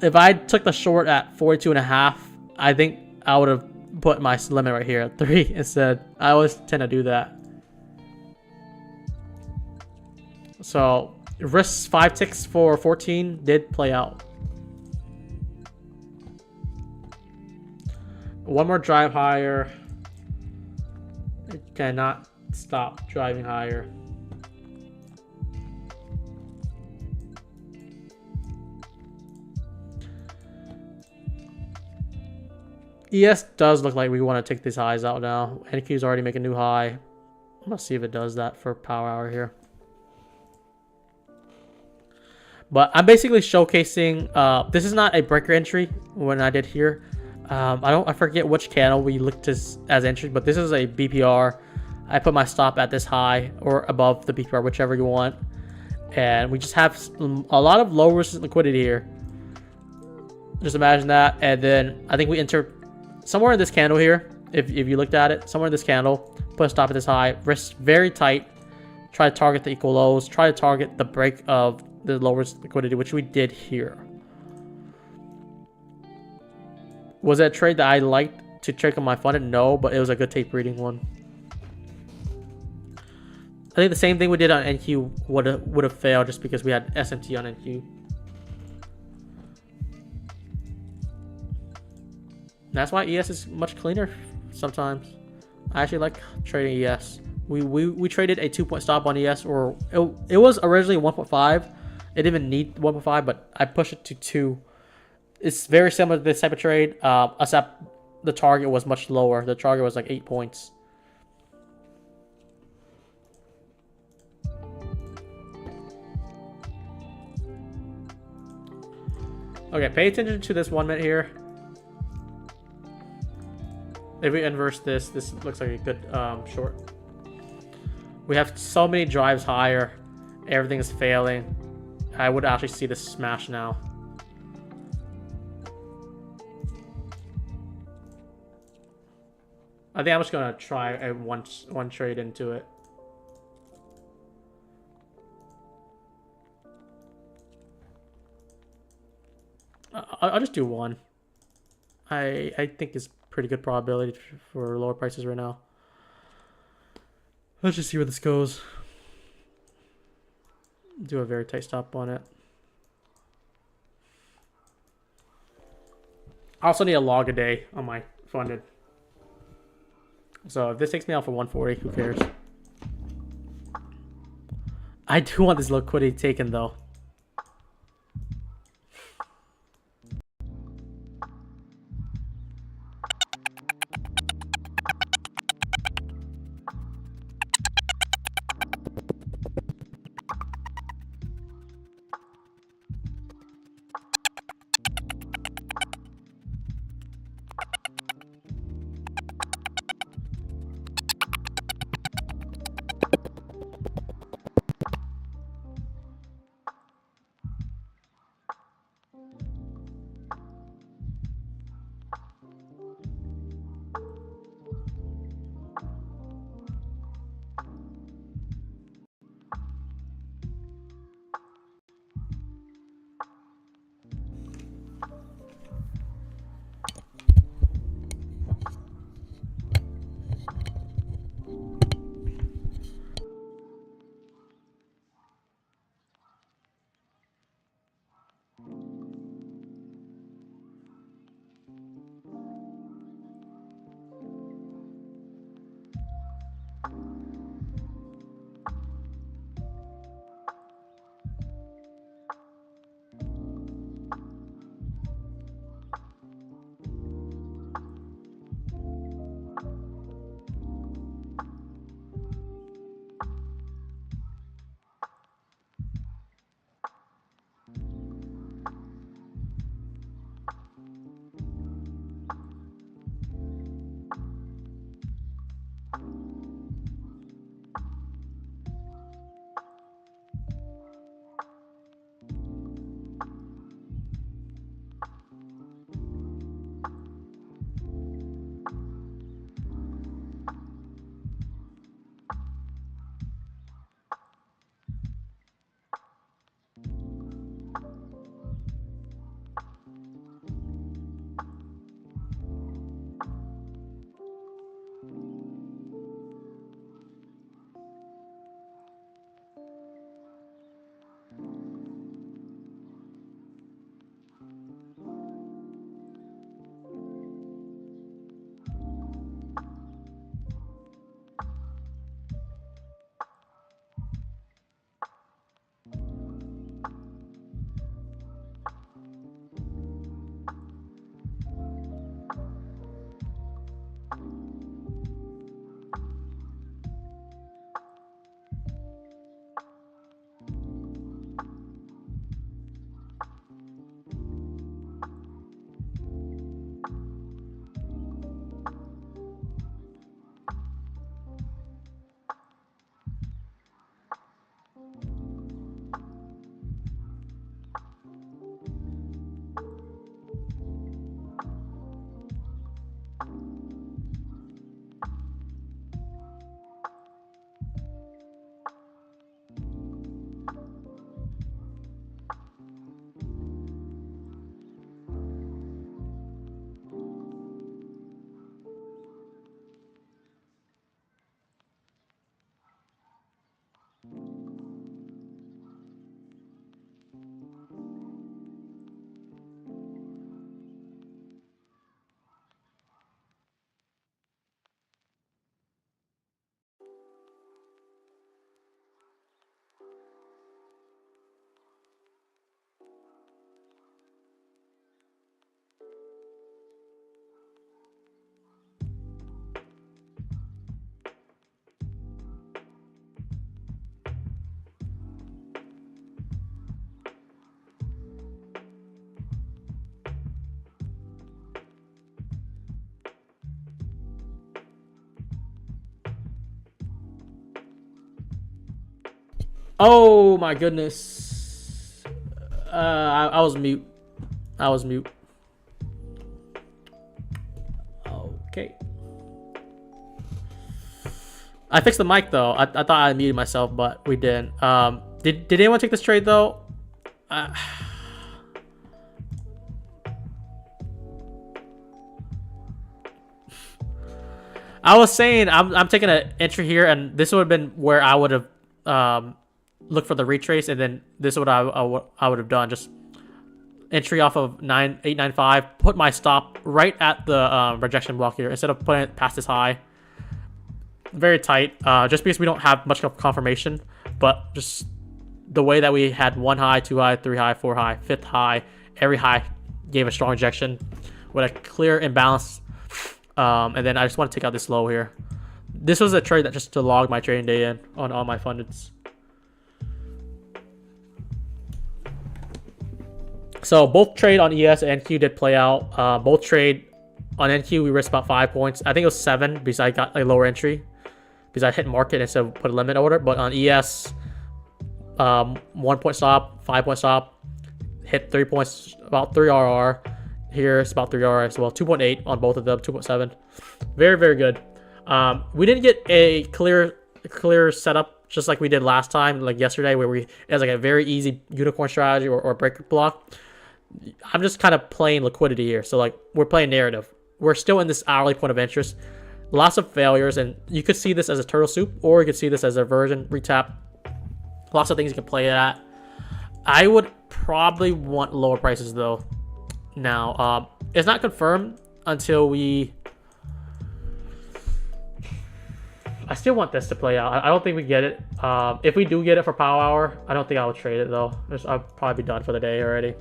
if I took the short at 42.5, I think I would have put my limit right here at 3 instead. I always tend to do that. So risk 5 ticks for 14 did play out. One more drive higher. It cannot stop driving higher. ES does look like we want to take these highs out now. NQ is already making a new high. Let's see if it does that for power hour here. But I'm basically showcasing. This is not a breaker entry when I did here. I forget which candle we looked as entry, but this is a BPR. I put my stop at this high or above the BPR, whichever you want. And we just have a lot of low risk liquidity here. Just imagine that. And then I think we enter somewhere in this candle here. If you looked at it, somewhere in this candle, put a stop at this high. Risk very tight. Try to target the equal lows. Try to target the break of the low risk liquidity, which we did here. Was it a trade that I liked to check on my funded? No, but it was a good tape reading one. I think the same thing we did on NQ would have failed just because we had SMT on NQ. That's why ES is much cleaner sometimes. I actually like trading ES. We traded a 2-point stop on ES, or it was originally 1.5. It didn't even need 1.5, but I pushed it to 2. It's very similar to this type of trade, except the target was much lower. The target was like 8 points. Okay, pay attention to this 1 minute here. If we inverse this looks like a good short. We have so many drives higher. Everything is failing. I would actually see this smash now. I think I'm just gonna try a one trade into it. I'll just do one. I think it's pretty good probability for lower prices right now. Let's just see where this goes. Do a very tight stop on it. I also need a log a day on my funded. So if this takes me out for 140, who cares? I do want this liquidity taken though. Oh my goodness. I was mute. I was mute. Okay. I fixed the mic though. I thought I muted myself, but we didn't. Did anyone take this trade though? I was saying I'm taking an entry here, and this would have been where I would have looked for the retrace, and then this is what I would have done. Just entry off of 895, put my stop right at the rejection block here instead of putting it past this high. Very tight, just because we don't have much confirmation, but just the way that we had 1 high, 2 high, 3 high, 4 high, 5th high, every high gave a strong rejection with a clear imbalance. And then I just want to take out this low here. This was a trade that just to log my trading day in on all my fundeds. So both trade on ES and NQ did play out. Both trade on NQ, we risked about 5 points. I think it was 7 because I got a lower entry because I hit market instead of put a limit order. But on ES, 1 point stop, 5 point stop, hit 3 points, about 3 RR. Here it's about 3 RR as well. 2.8 on both of them, 2.7. Very, very good. We didn't get a clear setup just like we did last time, like yesterday, where it was like a very easy unicorn strategy or breaker block. I'm just kind of playing liquidity here. So like we're playing narrative. We're still in this hourly point of interest. Lots of failures, and you could see this as a turtle soup, or you could see this as a version retap. Lots of things you can play at. I would probably want lower prices though. Now, it's not confirmed until we... I still want this to play out. I don't think we get it. If we do get it for power hour, I don't think I would trade it though. I'll probably be done for the day already.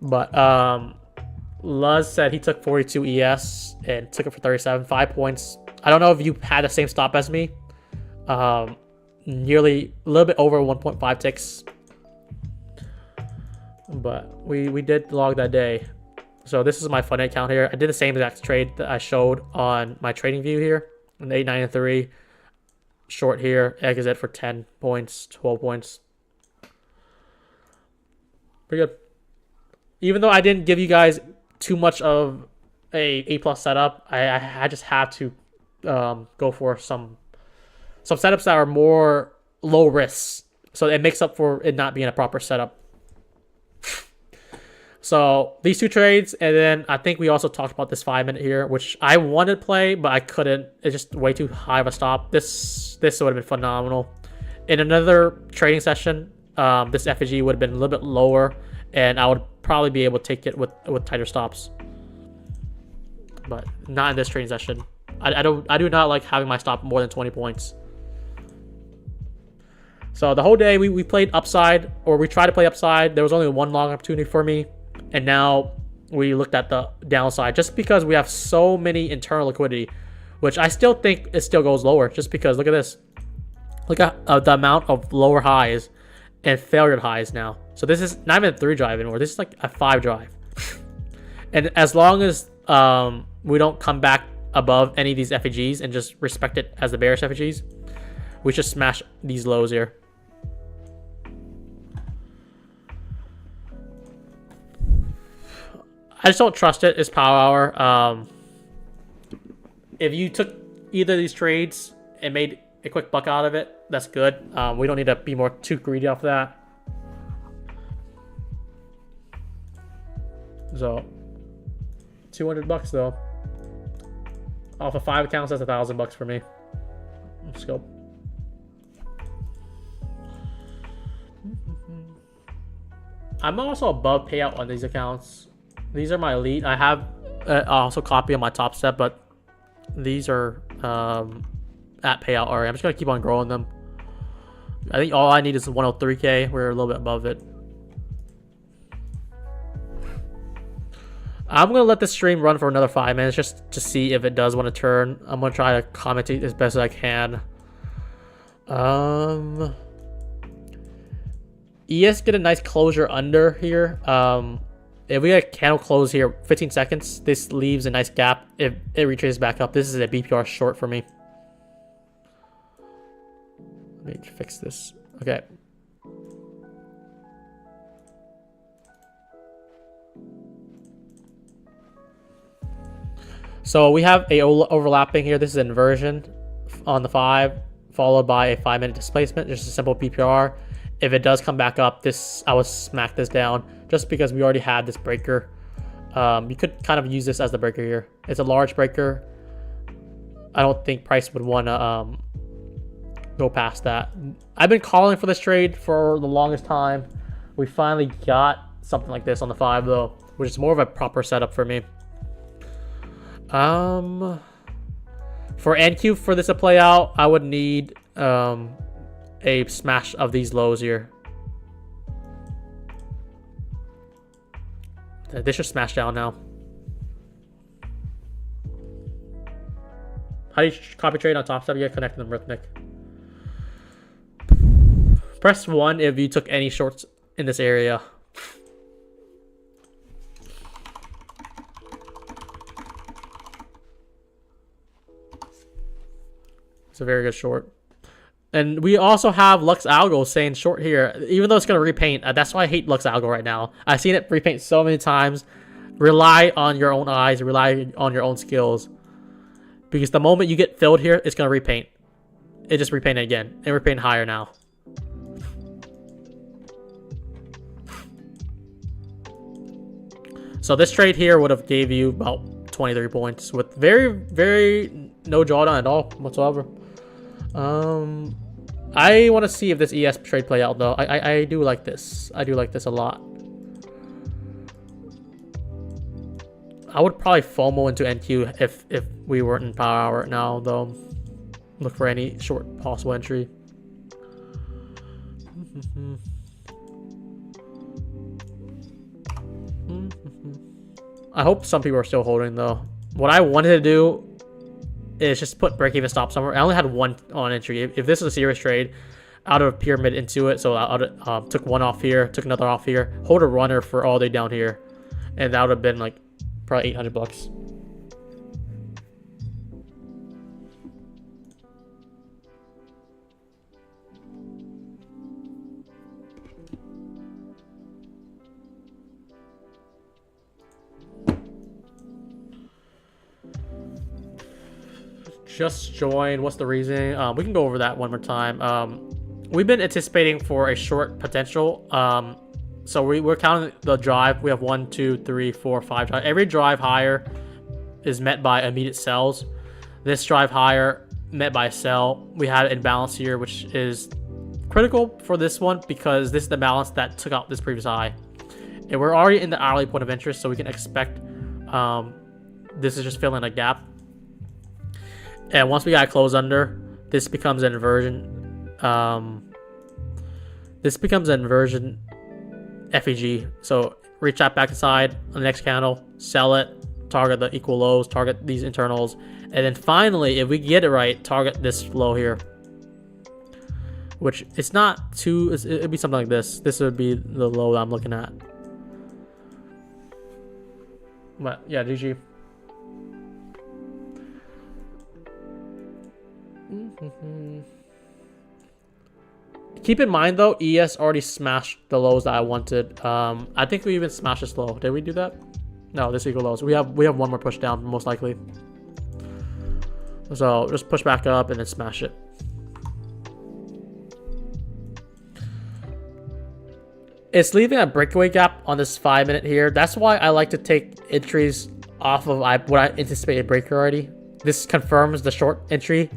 But Luz said he took 42 ES and took it for 37, 5 points. I don't know if you had the same stop as me. Nearly a little bit over 1.5 ticks. But we did log that day. So this is my fund account here. I did the same exact trade that I showed on my trading view here. An 893 short here, exit for 10 points, 12 points. Pretty good. Even though I didn't give you guys too much of a plus setup, I just have to go for some setups that are more low risk. So it makes up for it not being a proper setup. So these two trades, and then I think we also talked about this 5 minute here, which I wanted to play, but I couldn't. It's just way too high of a stop. This would have been phenomenal. In another trading session, this FEG would have been a little bit lower, and I would probably be able to take it with tighter stops. But not in this trading session. I do not like having my stop more than 20 points. So the whole day we played upside, or we tried to play upside. There was only one long opportunity for me. And now we looked at the downside just because we have so many internal liquidity, which I still think it still goes lower just because look at this. Look at the amount of lower highs and failure highs now. So this is not even a 3 drive anymore. This is like a 5 drive. And as long as we don't come back above any of these FEGs and just respect it as the bearish FEGs, we should smash these lows here. I just don't trust it. It's power hour. If you took either of these trades and made a quick buck out of it, that's good. We don't need to be too greedy off that. So, $200 though. Off of 5 accounts, that's $1,000 for me. Let's go. I'm also above payout on these accounts. These are my elite. I have also copy on my top step, but these are at payout already. I'm just gonna keep on growing them. I think all I need is 103K. We're a little bit above it. I'm gonna let the stream run for another 5 minutes just to see if it does want to turn. I'm gonna try to commentate as best as I can. ES get a nice closure under here. If we get a candle close here, 15 seconds, this leaves a nice gap. If it retraces back up, this is a BPR short for me. Let me fix this. Okay. So we have a overlapping here. This is inversion on the 5, followed by a 5-minute displacement, just a simple PPR. If it does come back up, I would smack this down just because we already had this breaker. You could kind of use this as the breaker here. It's a large breaker. I don't think price would want to go past that. I've been calling for this trade for the longest time. We finally got something like this on the 5 though, which is more of a proper setup for me. For NQ for this to play out, I would need a smash of these lows here. They should smash down now. How do you copy trade on top step? You gotta connect them rhythmic. Press 1 if you took any shorts in this area. It's a very good short. And we also have Lux Algo saying short here, even though it's going to repaint. That's why I hate Lux Algo right now. I've seen it repaint so many times. Rely on your own eyes. Rely on your own skills. Because the moment you get filled here, it's going to repaint. It just repainted again. And repaint higher now. So this trade here would have gave you about 23 points with very, very no drawdown at all whatsoever. I want to see if this ES trade play out though. I do like this. I do like this a lot. I would probably FOMO into NQ if we weren't in power hour now though. Look for any short possible entry. I hope some people are still holding though. What I wanted to do is just put break-even stop somewhere. I only had one on entry. If this is a serious trade, out of a pyramid into it, so I took one off here, took another off here, hold a runner for all day down here, and that would have been like probably 800 bucks. Just joined. What's the reason? We can go over that one more time. We've been anticipating for a short potential. So we're counting the drive. We have 1, 2, 3, 4, 5 drive. Every drive higher is met by immediate sells. This drive higher met by a sell. We had an imbalance here, which is critical for this one because this is the balance that took out this previous high. And we're already in the hourly point of interest, so we can expect this is just filling a gap. And once we got close under, this becomes an inversion. This becomes an inversion FEG. So reach that back inside on the next candle, sell it, target the equal lows, target these internals, and then finally, if we get it right, target this low here. Which it's not too. It'd be something like this. This would be the low that I'm looking at. But yeah, GG. Keep in mind though, ES already smashed the lows that I wanted. I think we even smashed this low. Did we do that? No, this equal lows. We have one more push down most likely. So just push back up and then smash it. It's leaving a breakaway gap on this 5 minute here. That's why I like to take entries off of what I anticipated breaker already. This confirms the short entry.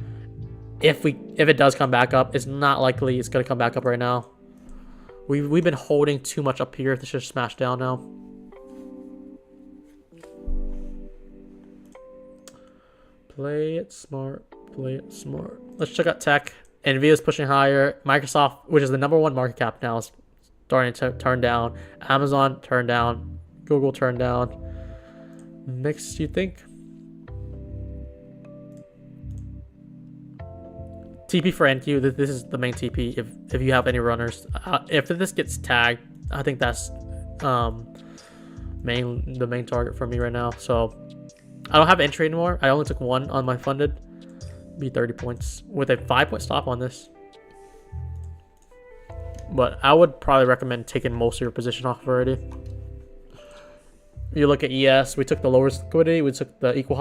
If it does come back up, it's not likely it's gonna come back up right now. We've been holding too much up here. This should smash down now. Play it smart. Play it smart. Let's check out tech. Nvidia's pushing higher. Microsoft, which is the #1 market cap now, is starting to turn down. Amazon turned down. Google turned down. Next, you think? TP for NQ, this is the main TP if you have any runners. If this gets tagged, I think that's the main target for me right now. So I don't have entry anymore. I only took one on my funded. Be 30 points with a 5-point stop on this. But I would probably recommend taking most of your position off already. You look at ES, we took the lowest liquidity, we took the equal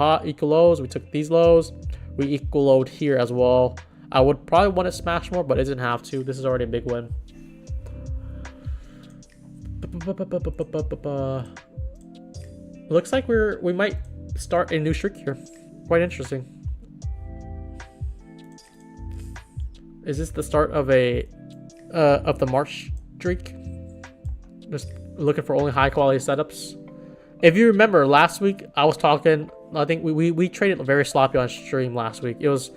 lows, we took these lows, we equal load here as well. I would probably want to smash more, but it doesn't have to. This is already a big win. Looks like we might start a new streak here. Quite interesting. Is this the start of the March streak? Just looking for only high quality setups. If you remember last week, I was talking. I think we traded very sloppy on stream last week. It was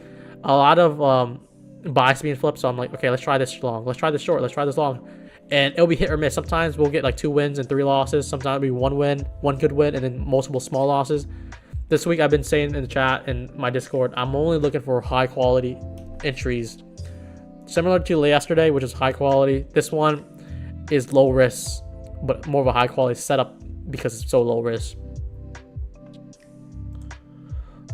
a lot of buys being flipped. So I'm like, okay, let's try this long. Let's try this short. Let's try this long. And it'll be hit or miss. Sometimes we'll get like 2 wins and 3 losses. Sometimes it'll be 1 win, 1 good win, and then multiple small losses. This week I've been saying in the chat and my Discord, I'm only looking for high quality entries. Similar to yesterday, which is high quality. This one is low risk, but more of a high quality setup because it's so low risk.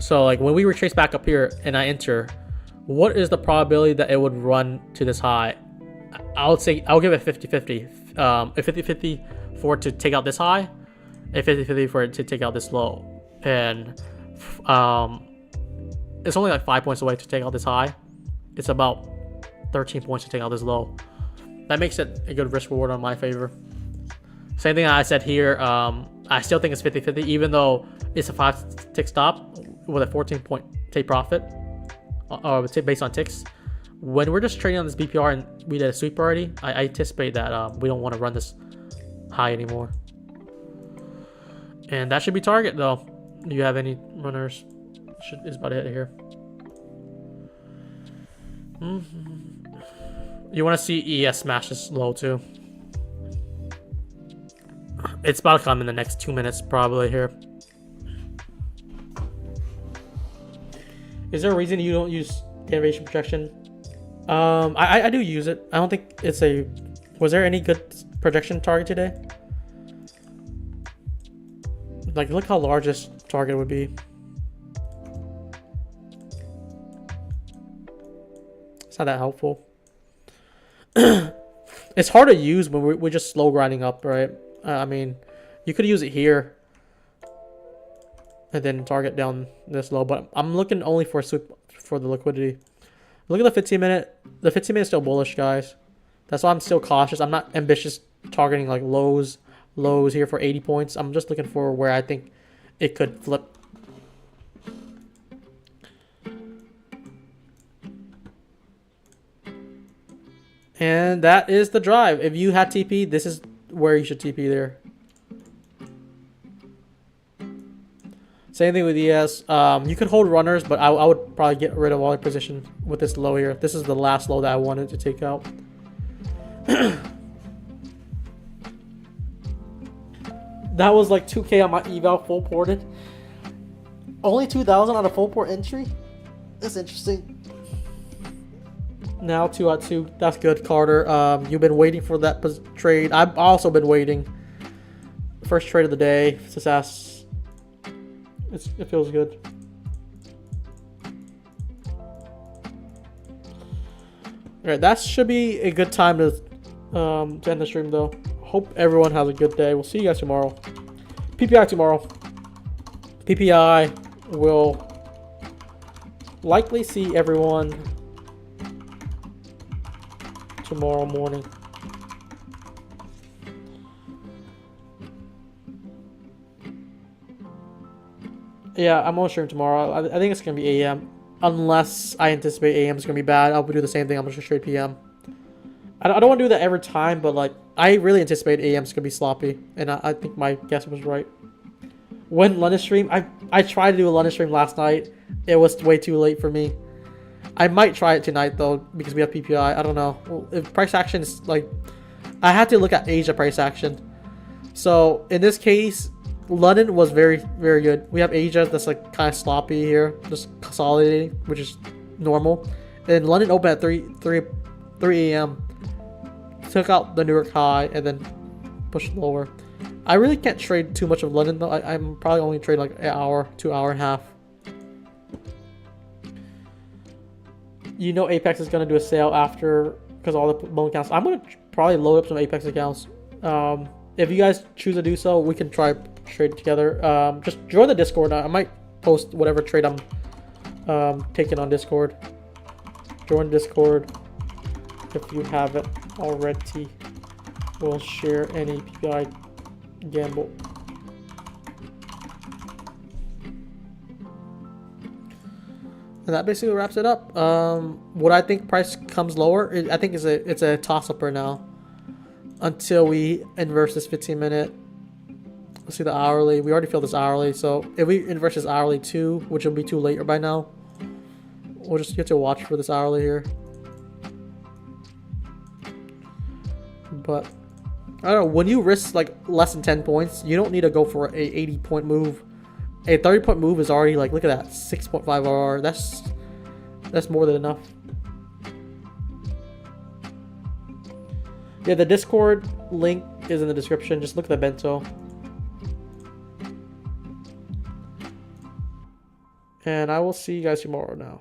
So like when we retrace back up here and I enter, what is the probability that it would run to this high? I would say I'll give it 50-50. A 50-50 for it to take out this high, a 50-50 for it to take out this low. And it's only like 5 points away to take out this high. It's about 13 points to take out this low. That makes it a good risk reward on my favor. Same thing I said here. I still think it's 50-50, even though it's a 5 tick stop with a 14 point take profit based on ticks. When we're just trading on this BPR and we did a sweep already, I anticipate that we don't want to run this high anymore. And that should be target though. Do you have any runners? Is about it here. You want to see ES smash this low too. It's about to come in the next 2 minutes probably here. Is there a reason you don't use innovation projection? I do use it. I don't think it's a... Was there any good projection target today? Like, look how large this target would be. It's not that helpful. It's hard to use when we're just slow grinding up, right? I mean, you could use it here and then target down this low, but I'm looking only for a sweep for the liquidity. Look at the 15 minute. The 15 minute is still bullish, guys. That's why I'm still cautious. I'm not ambitious targeting like lows here for 80 points. I'm just looking for where I think it could flip. And that is the drive. If you had TP, this is where you should TP there. Same thing with ES. You could hold runners, but I would probably get rid of all your position with this low here. This is the last low that I wanted to take out. That was like 2K on my eval full ported. Only 2,000 on a full port entry? That's interesting. Now 2 out 2. That's good, Carter. You've been waiting for that trade. I've also been waiting. First trade of the day. Success. It feels good. Alright, that should be a good time to end the stream though. Hope everyone has a good day. We'll see you guys tomorrow. PPI tomorrow. PPI will likely see everyone tomorrow morning. Yeah, I'm on stream tomorrow. I think it's gonna be AM, unless I anticipate AM is gonna be bad. I'll do the same thing. I'm just straight PM. I don't want to do that every time, but like I really anticipate AM is gonna be sloppy, and I think my guess was right. When London stream, I tried to do a London stream last night. It was way too late for me. I might try it tonight though because we have PPI. I don't know. Well, if price action is like, I had to look at Asia price action. So in this case, London was very, very good. We have Asia that's like kind of sloppy here, just consolidating, which is normal. And London opened at 3 a.m. Took out the New York high and then pushed lower. I really can't trade too much of London though. I'm probably only trade like an hour, 2 hour and a half. You know Apex is gonna do a sale after because all the bone accounts. I'm gonna probably load up some Apex accounts. If you guys choose to do so, we can try trade together. Just join the Discord. I might post whatever trade I'm taking on Discord. Join Discord if you haven't already. We'll share any PPI gamble. And that basically wraps it up. What I think price comes lower, I think it's a toss-up right now until we inverse this 15-minute. Let's see the hourly. We already filled this hourly, so if we inverse this hourly too, which will be too late by now, we'll just get to watch for this hourly here. But I don't know, when you risk like less than 10 points, you don't need to go for a 80-point move. A 30-point move is already like, look at that, 6.5 RR. That's more than enough. Yeah, the Discord link is in the description. Just look at the bento. And I will see you guys tomorrow now.